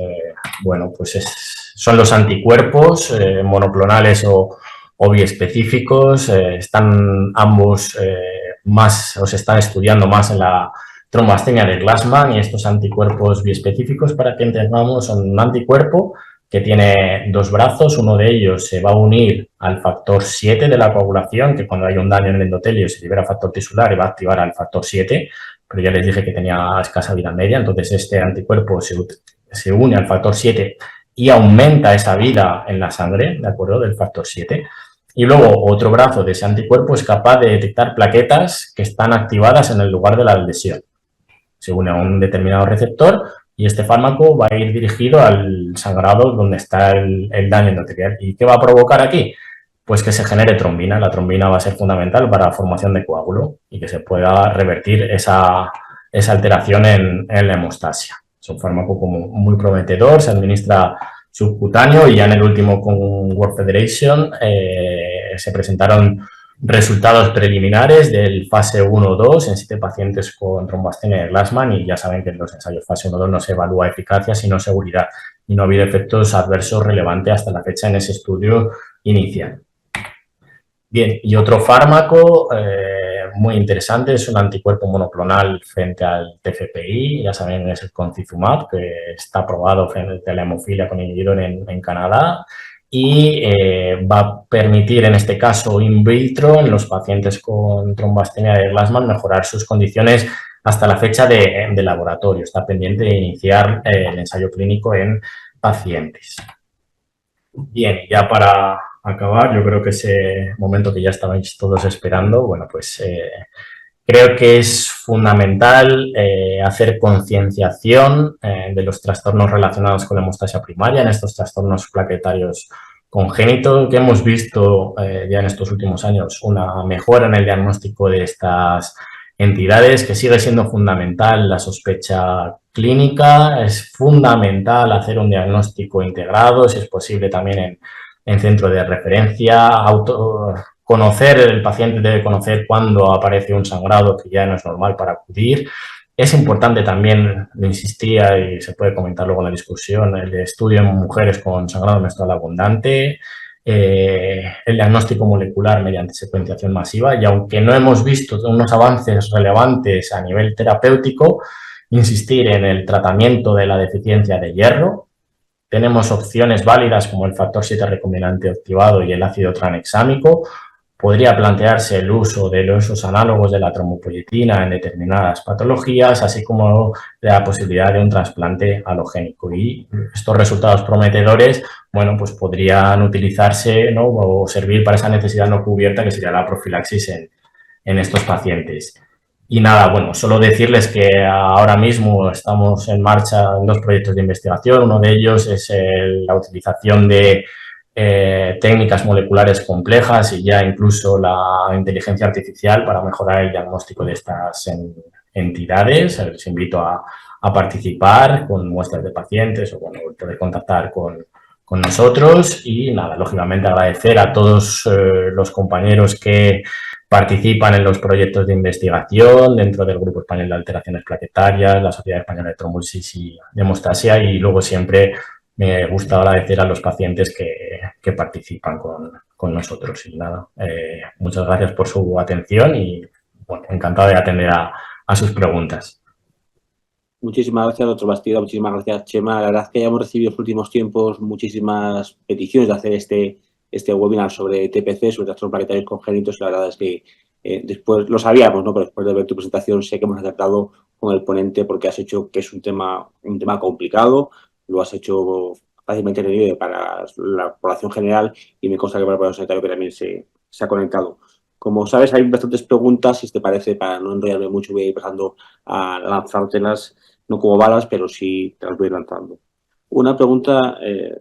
bueno, pues son los anticuerpos monoclonales o biespecíficos. Están ambos más, o se están estudiando más en la trombastenia de Glassman, y estos anticuerpos biespecíficos, para que entendamos, son un anticuerpo que tiene dos brazos. Uno de ellos se va a unir al factor 7 de la coagulación, que cuando hay un daño en el endotelio se libera factor tisular y va a activar al factor 7, pero ya les dije que tenía escasa vida media, entonces este anticuerpo se une al factor 7 y aumenta esa vida en la sangre, ¿de acuerdo?, del factor 7. Y luego otro brazo de ese anticuerpo es capaz de detectar plaquetas que están activadas en el lugar de la lesión. Se une a un determinado receptor y este fármaco va a ir dirigido al sangrado donde está el daño endotelial. ¿Y qué va a provocar aquí? Pues que se genere trombina. La trombina va a ser fundamental para la formación de coágulo y que se pueda revertir esa alteración en la hemostasia. Es un fármaco como muy prometedor, se administra subcutáneo, y ya en el último con World Federation se presentaron resultados preliminares del fase 1-2 en 7 pacientes con trombastenia de Glassman, y ya saben que en los ensayos fase 1-2 no se evalúa eficacia sino seguridad, y no ha habido efectos adversos relevantes hasta la fecha en ese estudio inicial. Bien, y otro fármaco muy interesante es un anticuerpo monoclonal frente al TFPI, ya saben, es el concizumab, que está aprobado frente a la hemofilia con inhibidor en Canadá, y va a permitir, en este caso in vitro, en los pacientes con trombastenia de Glassman, mejorar sus condiciones hasta la fecha de laboratorio. Está pendiente de iniciar el ensayo clínico en pacientes. Bien, ya para acabar, yo creo que ese momento que ya estabais todos esperando, bueno, pues creo que es fundamental hacer concienciación de los trastornos relacionados con la hemostasia primaria, en estos trastornos plaquetarios congénitos, que hemos visto ya en estos últimos años una mejora en el diagnóstico de estas entidades, que sigue siendo fundamental la sospecha clínica. Es fundamental hacer un diagnóstico integrado, si es posible también en centro de referencia. Conocer, el paciente debe conocer cuándo aparece un sangrado que ya no es normal para acudir. Es importante también, lo insistía y se puede comentar luego en la discusión, el estudio en mujeres con sangrado menstrual abundante, el diagnóstico molecular mediante secuenciación masiva, y aunque no hemos visto unos avances relevantes a nivel terapéutico, insistir en el tratamiento de la deficiencia de hierro. Tenemos opciones válidas como el factor 7 recombinante activado y el ácido tranexámico. Podría plantearse el uso de los análogos de la trombopoyetina en determinadas patologías, así como la posibilidad de un trasplante halogénico. Y estos resultados prometedores, bueno, pues podrían utilizarse, ¿no?, o servir para esa necesidad no cubierta que sería la profilaxis en estos pacientes. Y nada, bueno, solo decirles que ahora mismo estamos en marcha en 2 proyectos de investigación. Uno de ellos es la utilización de técnicas moleculares complejas y ya incluso la inteligencia artificial para mejorar el diagnóstico de estas entidades. Les invito a participar con muestras de pacientes o bueno, poder contactar con nosotros y nada, lógicamente agradecer a todos los compañeros que participan en los proyectos de investigación dentro del Grupo Español de Alteraciones Plaquetarias, la Sociedad Española de Trombosis y Hemostasia, y luego siempre me gusta agradecer a los pacientes que participan con nosotros. Y nada, muchas gracias por su atención y bueno, encantado de atender a sus preguntas. Muchísimas gracias, doctor Bastida. Muchísimas gracias, Chema. La verdad es que ya hemos recibido en los últimos tiempos muchísimas peticiones de hacer este webinar sobre TPC, sobre trastornos plaquetarios congénitos. La verdad es que después lo sabíamos, ¿no? Pero después de ver tu presentación sé que hemos acertado con el ponente porque has hecho que es un tema complicado, lo has hecho fácilmente entendible para la población general y me consta que para el profesor sanitario que también se ha conectado. Como sabes, hay bastantes preguntas. Si te parece, para no enrollarme mucho, voy a ir pasando a lanzártelas, no como balas, pero sí te las voy lanzando. Una pregunta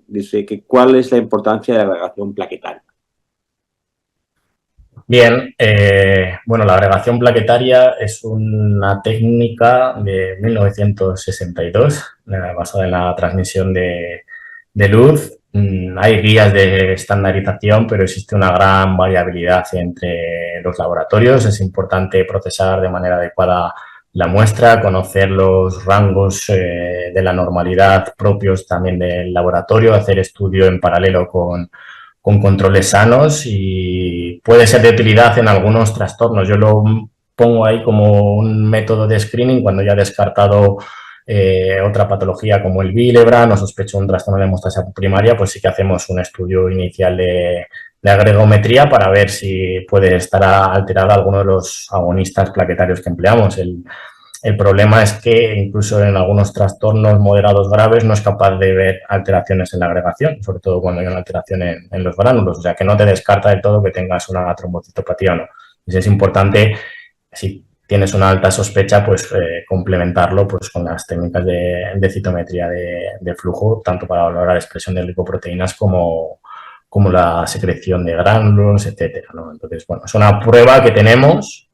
dice que ¿cuál es la importancia de la agregación plaquetaria? Bien, bueno, la agregación plaquetaria es una técnica de 1962 basada en la transmisión de luz. Hay guías de estandarización, pero existe una gran variabilidad entre los laboratorios. Es importante procesar de manera adecuada la muestra, conocer los rangos de la normalidad propios también del laboratorio, hacer estudio en paralelo con controles sanos y puede ser de utilidad en algunos trastornos. Yo lo pongo ahí como un método de screening cuando ya he descartado otra patología como el Willebrand o sospecho un trastorno de hemostasia primaria, pues sí que hacemos un estudio inicial de agregometría para ver si puede estar alterado alguno de los agonistas plaquetarios que empleamos. El problema es que incluso en algunos trastornos moderados graves no es capaz de ver alteraciones en la agregación, sobre todo cuando hay una alteración en los gránulos, o sea que no te descarta del todo que tengas una trombocitopatía o no. Entonces es importante, si tienes una alta sospecha, pues complementarlo pues, con las técnicas de citometría de flujo, tanto para valorar la expresión de lipoproteínas como la secreción de gránulos, etcétera, ¿no? Entonces, bueno, es una prueba que tenemos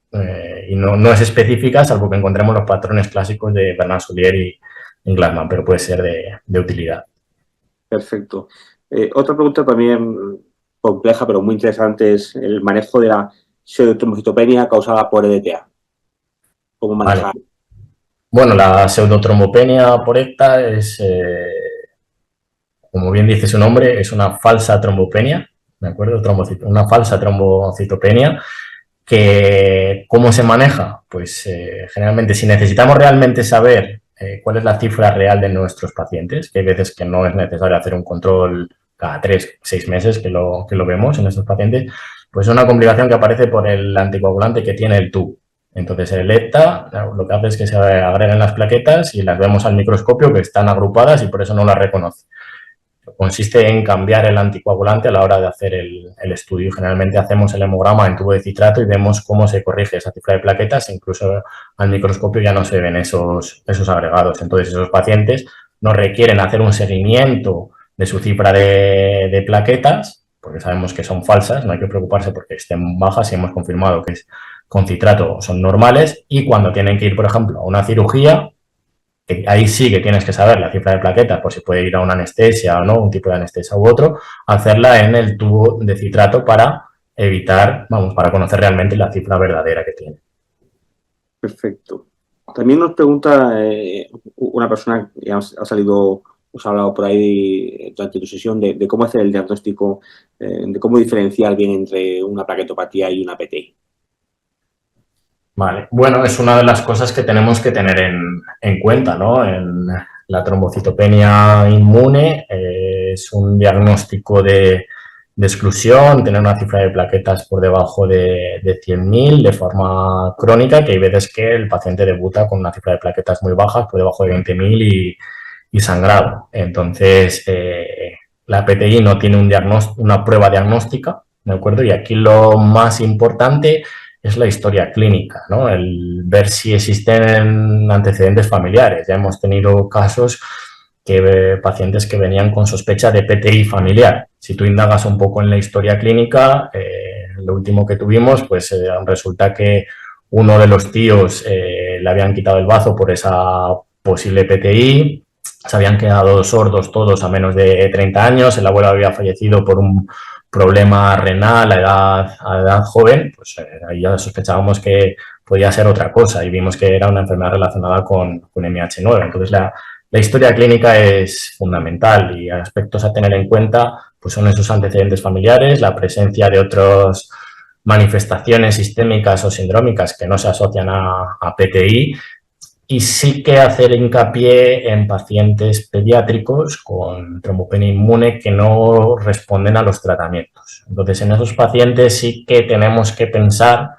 y no es específica, salvo que encontremos los patrones clásicos de Bernard Soulier y Glassman, pero puede ser de utilidad. Perfecto. Otra pregunta también compleja, pero muy interesante, es el manejo de la pseudotrombocitopenia causada por EDTA. ¿Cómo manejar? Vale. Bueno, la pseudotrombopenia por EDTA es, como bien dice su nombre, es una falsa trombopenia, ¿de acuerdo? Una falsa trombocitopenia. ¿Cómo se maneja? Pues generalmente si necesitamos realmente saber cuál es la cifra real de nuestros pacientes, que hay veces que no es necesario hacer un control cada 3-6 meses que lo vemos en estos pacientes, pues es una complicación que aparece por el anticoagulante que tiene el TUB. Entonces el EDTA lo que hace es que se agregan las plaquetas y las vemos al microscopio que están agrupadas y por eso no las reconoce. Consiste en cambiar el anticoagulante a la hora de hacer el estudio. Generalmente hacemos el hemograma en tubo de citrato y vemos cómo se corrige esa cifra de plaquetas. Incluso al microscopio ya no se ven esos agregados. Entonces, esos pacientes nos requieren hacer un seguimiento de su cifra de plaquetas, porque sabemos que son falsas, no hay que preocuparse porque estén bajas y hemos confirmado que con citrato son normales. Y cuando tienen que ir, por ejemplo, a una cirugía, que ahí sí que tienes que saber la cifra de plaquetas por si puede ir a una anestesia o no, un tipo de anestesia u otro, hacerla en el tubo de citrato para evitar, para conocer realmente la cifra verdadera que tiene. Perfecto. También nos pregunta una persona que ha salido, os ha hablado por ahí durante tu sesión de cómo hacer el diagnóstico, de cómo diferenciar bien entre una plaquetopatía y una PTI. Vale, bueno, es una de las cosas que tenemos que tener en cuenta, ¿no? En la trombocitopenia inmune es un diagnóstico de exclusión, tener una cifra de plaquetas por debajo de 100.000 de forma crónica, que hay veces que el paciente debuta con una cifra de plaquetas muy bajas, por debajo de 20.000 y sangrado. Entonces, la PTI no tiene una prueba diagnóstica, ¿de acuerdo? Y aquí lo más importante es la historia clínica, ¿no? El ver si existen antecedentes familiares. Ya hemos tenido casos pacientes que venían con sospecha de PTI familiar. Si tú indagas un poco en la historia clínica, lo último que tuvimos, pues resulta que uno de los tíos le habían quitado el bazo por esa posible PTI, se habían quedado sordos todos a menos de 30 años, el abuelo había fallecido por un problema renal a edad joven, pues ahí ya sospechábamos que podía ser otra cosa y vimos que era una enfermedad relacionada con MH9. Entonces la historia clínica es fundamental y aspectos a tener en cuenta pues son esos antecedentes familiares, la presencia de otras manifestaciones sistémicas o sindrómicas que no se asocian a PTI y sí que hacer hincapié en pacientes pediátricos con trombopenia inmune que no responden a los tratamientos. Entonces, en esos pacientes sí que tenemos que pensar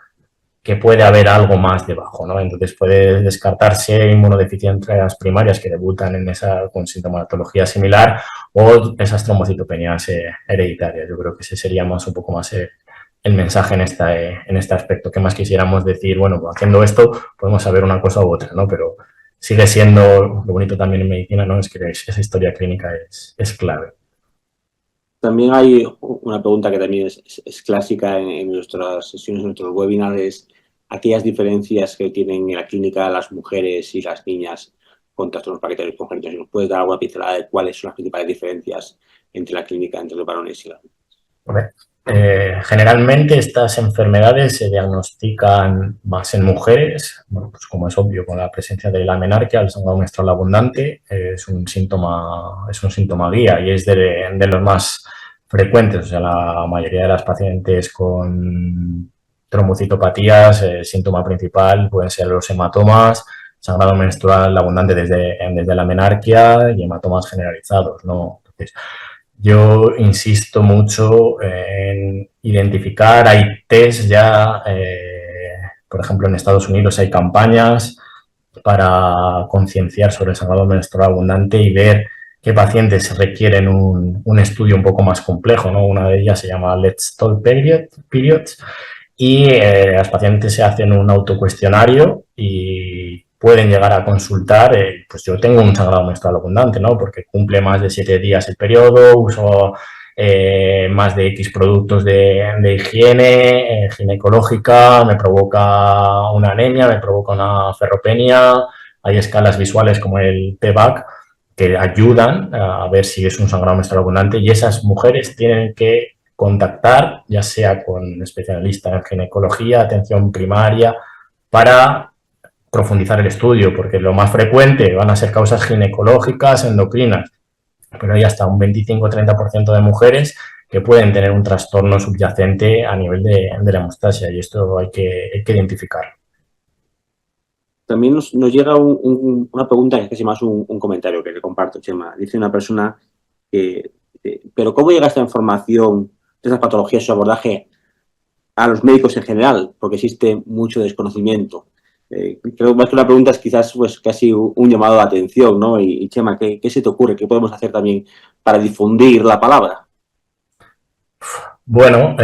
que puede haber algo más debajo, ¿no? Entonces puede descartarse inmunodeficiencias primarias que debutan en esa con sintomatología similar o esas trombocitopenias hereditarias. Yo creo que ese sería más un poco más el mensaje en este aspecto. ¿Qué más quisiéramos decir? Bueno, pues haciendo esto podemos saber una cosa u otra, ¿no? Pero sigue siendo lo bonito también en medicina, ¿no? Es que esa historia clínica es clave. También hay una pregunta que también es clásica en nuestras sesiones, en nuestros webinars, aquellas diferencias que tienen en la clínica las mujeres y las niñas con trastornos plaquetarios congénitos. ¿Nos puedes dar alguna pincelada de cuáles son las principales diferencias entre la clínica entre los varones y las mujeres? Generalmente estas enfermedades se diagnostican más en mujeres, bueno, pues como es obvio con la presencia de la menarquia, el sangrado menstrual abundante es un síntoma guía y es de los más frecuentes. O sea, la mayoría de las pacientes con trombocitopatías, el síntoma principal pueden ser los hematomas, sangrado menstrual abundante desde la menarquia y hematomas generalizados, ¿no? Entonces, yo insisto mucho en identificar, hay test ya, por ejemplo en Estados Unidos hay campañas para concienciar sobre el sangrado menstrual abundante y ver qué pacientes requieren un estudio un poco más complejo, ¿no? Una de ellas se llama Let's Talk Periods y las pacientes se hacen un autocuestionario y pueden llegar a consultar, pues yo tengo un sangrado menstrual abundante, ¿no? Porque cumple más de 7 días el periodo, uso más de X productos de higiene ginecológica, me provoca una anemia, me provoca una ferropenia, hay escalas visuales como el PVAC que ayudan a ver si es un sangrado menstrual abundante y esas mujeres tienen que contactar, ya sea con especialistas en ginecología, atención primaria, para profundizar el estudio, porque lo más frecuente van a ser causas ginecológicas, endocrinas, pero hay hasta un 25-30% de mujeres que pueden tener un trastorno subyacente a nivel de la hemostasia y esto hay que identificarlo. También nos llega una pregunta que es casi más un comentario que le comparto, Chema. Dice una persona que, pero ¿cómo llega esta información de esas patologías, su abordaje a los médicos en general? Porque existe mucho desconocimiento. Creo más que una pregunta es quizás pues casi un llamado de atención, ¿no? Y Chema, ¿qué se te ocurre? ¿Qué podemos hacer también para difundir la palabra? Bueno,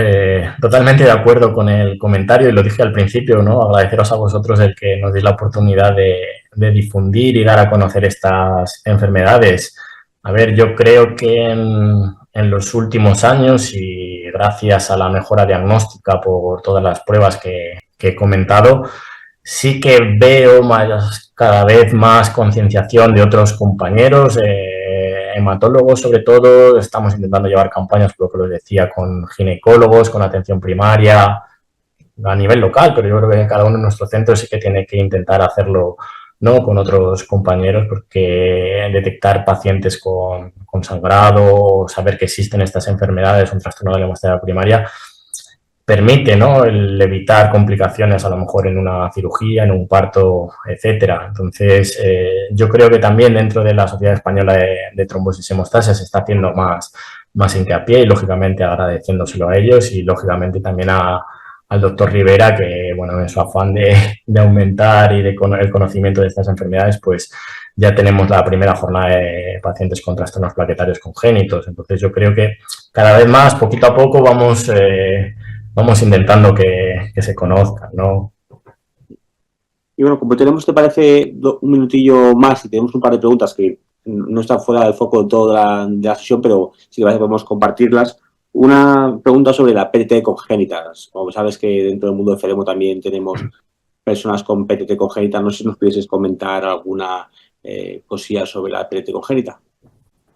totalmente de acuerdo con el comentario y lo dije al principio, ¿no? Agradeceros a vosotros el que nos deis la oportunidad de difundir y dar a conocer estas enfermedades. A ver, yo creo que en los últimos años y gracias a la mejora diagnóstica por todas las pruebas que he comentado, sí que veo cada vez más concienciación de otros compañeros, hematólogos sobre todo, estamos intentando llevar campañas, por lo que os decía, con ginecólogos, con atención primaria, a nivel local, pero yo creo que cada uno de nuestros centros sí que tiene que intentar hacerlo, ¿no? Con otros compañeros, porque detectar pacientes con sangrado, saber que existen estas enfermedades, un trastorno de la hemostasia primaria, permite, ¿no? El evitar complicaciones a lo mejor en una cirugía, en un parto, etcétera. Entonces, yo creo que también dentro de la Sociedad Española de Trombosis y Hemostasia se está haciendo más hincapié y lógicamente agradeciéndoselo a ellos y lógicamente también al doctor Rivera que, bueno, en su afán de aumentar y el conocimiento de estas enfermedades, pues ya tenemos la primera jornada de pacientes con trastornos plaquetarios congénitos. Entonces, yo creo que cada vez más, poquito a poco, vamos intentando que se conozcan, ¿no? Y bueno, como tenemos, te parece, un minutillo más y tenemos un par de preguntas que no están fuera del foco de toda la sesión, pero si te parece podemos compartirlas. Una pregunta sobre la PTT congénita. Como sabes que dentro del mundo del enfermo también tenemos personas con PTT congénita. No sé si nos pudieses comentar alguna cosilla sobre la PTT congénita.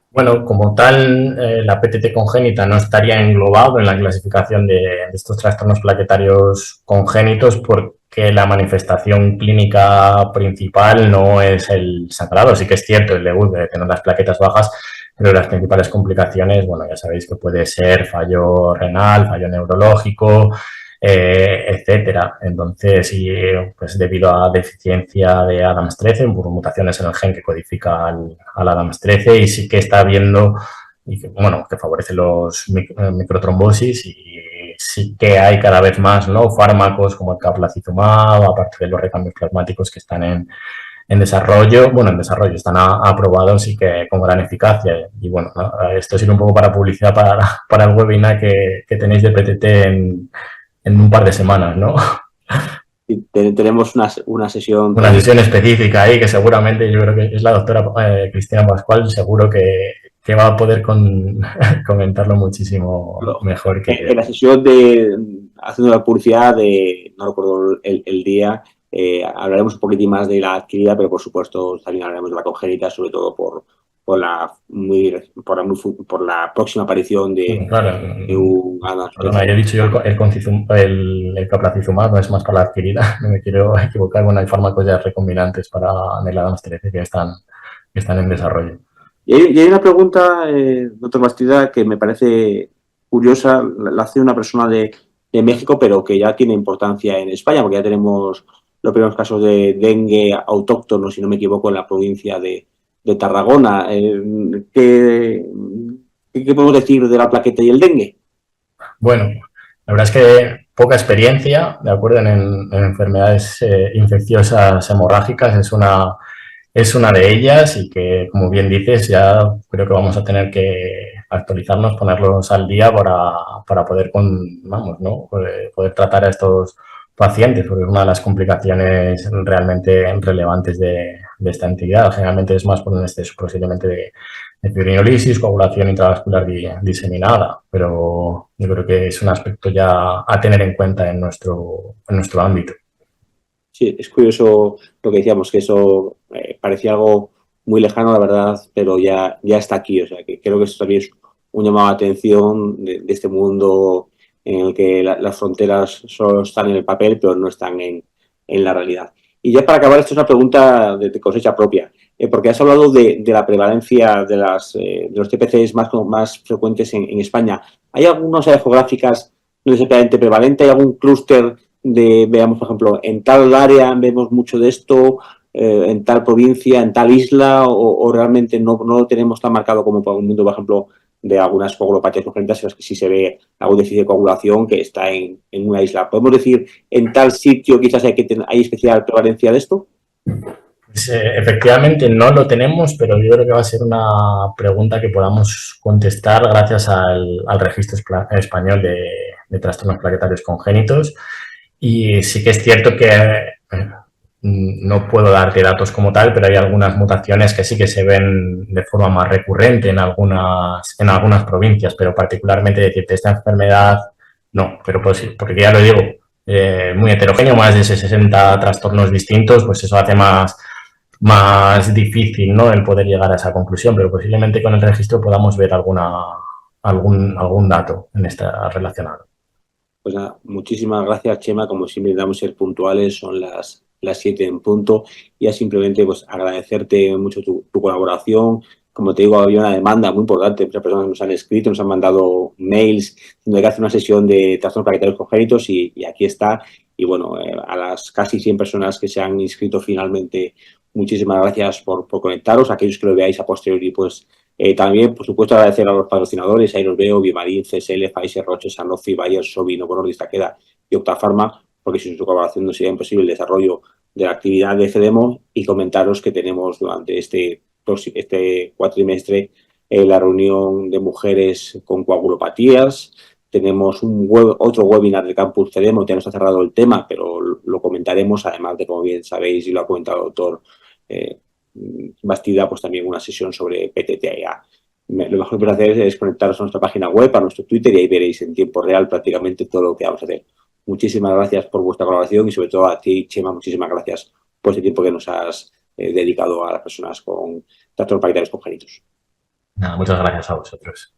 Bueno, como tal, la PTT congénita no estaría englobado en la clasificación de estos trastornos plaquetarios congénitos porque la manifestación clínica principal no es el sangrado. Sí que es cierto, el debut de tener las plaquetas bajas, pero las principales complicaciones, bueno, ya sabéis que puede ser fallo renal, fallo neurológico, etcétera. Entonces, y, pues debido a deficiencia de ADAMS13, por mutaciones en el gen que codifica al ADAMS13, y sí que está habiendo, y que, bueno, que favorece los microtrombosis, y sí que hay cada vez más, ¿no?, fármacos como el caplacizumab, aparte de los recambios plasmáticos que están en desarrollo, bueno, en desarrollo, están aprobados y que con gran eficacia. Y bueno, ¿no?, esto sirve un poco para publicidad para el webinar que tenéis de PTT en un par de semanas, ¿no? Y tenemos una sesión... Una sesión específica ahí que seguramente yo creo que es la doctora Cristina Pascual, seguro que va a poder comentarlo muchísimo mejor que yo. En la sesión haciendo la publicidad no recuerdo el día, hablaremos un poquitín más de la adquirida, pero por supuesto también hablaremos de la congénita, sobre todo por la próxima aparición Claro, de un perdona, yo he dicho yo el caplacizumab no es más para la adquirida, no me quiero equivocar. Bueno, hay fármacos ya recombinantes para el ADAMS13 que están en desarrollo. Y hay una pregunta, doctor Bastida, que me parece curiosa, la hace una persona de México, pero que ya tiene importancia en España, porque ya tenemos los primeros casos de dengue autóctono, si no me equivoco, en la provincia de Tarragona. ¿Qué podemos decir de la plaqueta y el dengue? Bueno, la verdad es que poca experiencia, ¿de acuerdo? En enfermedades infecciosas hemorrágicas es una de ellas, y que, como bien dices, ya creo que vamos a tener que actualizarnos, ponerlos al día para poder, vamos, ¿no?, poder tratar a estos pacientes, porque es una de las complicaciones realmente relevantes de esta entidad. Generalmente es más por un exceso posiblemente de fibrinolisis, coagulación intravascular diseminada, pero yo creo que es un aspecto ya a tener en cuenta en nuestro ámbito. Sí, es curioso lo que decíamos, que eso parecía algo muy lejano, la verdad, pero ya está aquí. O sea, que creo que eso también es un llamado de atención de este mundo en el que las fronteras solo están en el papel, pero no están en la realidad. Y ya para acabar, esto es una pregunta de cosecha propia, porque has hablado de la prevalencia de los TPCs más frecuentes en España. ¿Hay algunas áreas geográficas no necesariamente prevalente? ¿Hay algún clúster veamos, por ejemplo, en tal área vemos mucho de esto, en tal provincia, en tal isla, o realmente no lo tenemos tan marcado como por un mundo, por ejemplo, de algunas coagulopatías congénitas en las que sí se ve algún déficit de coagulación que está en una isla? ¿Podemos decir en tal sitio quizás hay especial prevalencia de esto? Pues, efectivamente no lo tenemos, pero yo creo que va a ser una pregunta que podamos contestar gracias al registro español de trastornos plaquetarios congénitos. Y sí que es cierto que no puedo darte datos como tal, pero hay algunas mutaciones que sí que se ven de forma más recurrente en algunas provincias, pero particularmente decirte esta enfermedad, no, pero pues, porque ya lo digo, muy heterogéneo, más de 60 trastornos distintos, pues eso hace más difícil, ¿no?, el poder llegar a esa conclusión, pero posiblemente con el registro podamos ver algún dato en esta relacionado. Pues nada, muchísimas gracias, Chema. Como siempre, damos ser puntuales, son las 7 en punto. Y ya simplemente pues agradecerte mucho tu colaboración. Como te digo, había una demanda muy importante. Muchas personas nos han escrito, nos han mandado mails donde hay que hacer una sesión de trastornos plaquetarios congénitos y aquí está. Y bueno, a las casi 100 personas que se han inscrito finalmente, muchísimas gracias por conectaros. Aquellos que lo veáis a posteriori, pues también, por supuesto, agradecer a los patrocinadores. Ahí los veo: Bimarín, CSL, Pfizer, Roche, Sanofi, Bayer, Sobi, Novo Nordisk, Takeda y Octafarma, porque sin su colaboración no sería imposible el desarrollo de la actividad de FEDEMO. Y comentaros que tenemos durante este cuatrimestre la reunión de mujeres con coagulopatías. Tenemos otro webinar de Campus FEDEMO, ya no está cerrado el tema, pero lo comentaremos, además de, como bien sabéis y lo ha comentado el doctor Bastida, pues también una sesión sobre PTTA. Lo mejor que podéis hacer es conectaros a nuestra página web, a nuestro Twitter, y ahí veréis en tiempo real prácticamente todo lo que vamos a hacer. muchísimas gracias por vuestra colaboración y sobre todo a ti, Chema, muchísimas gracias por este tiempo que nos has dedicado a las personas con trastornos paritarios congénitos. Nada, muchas gracias a vosotros.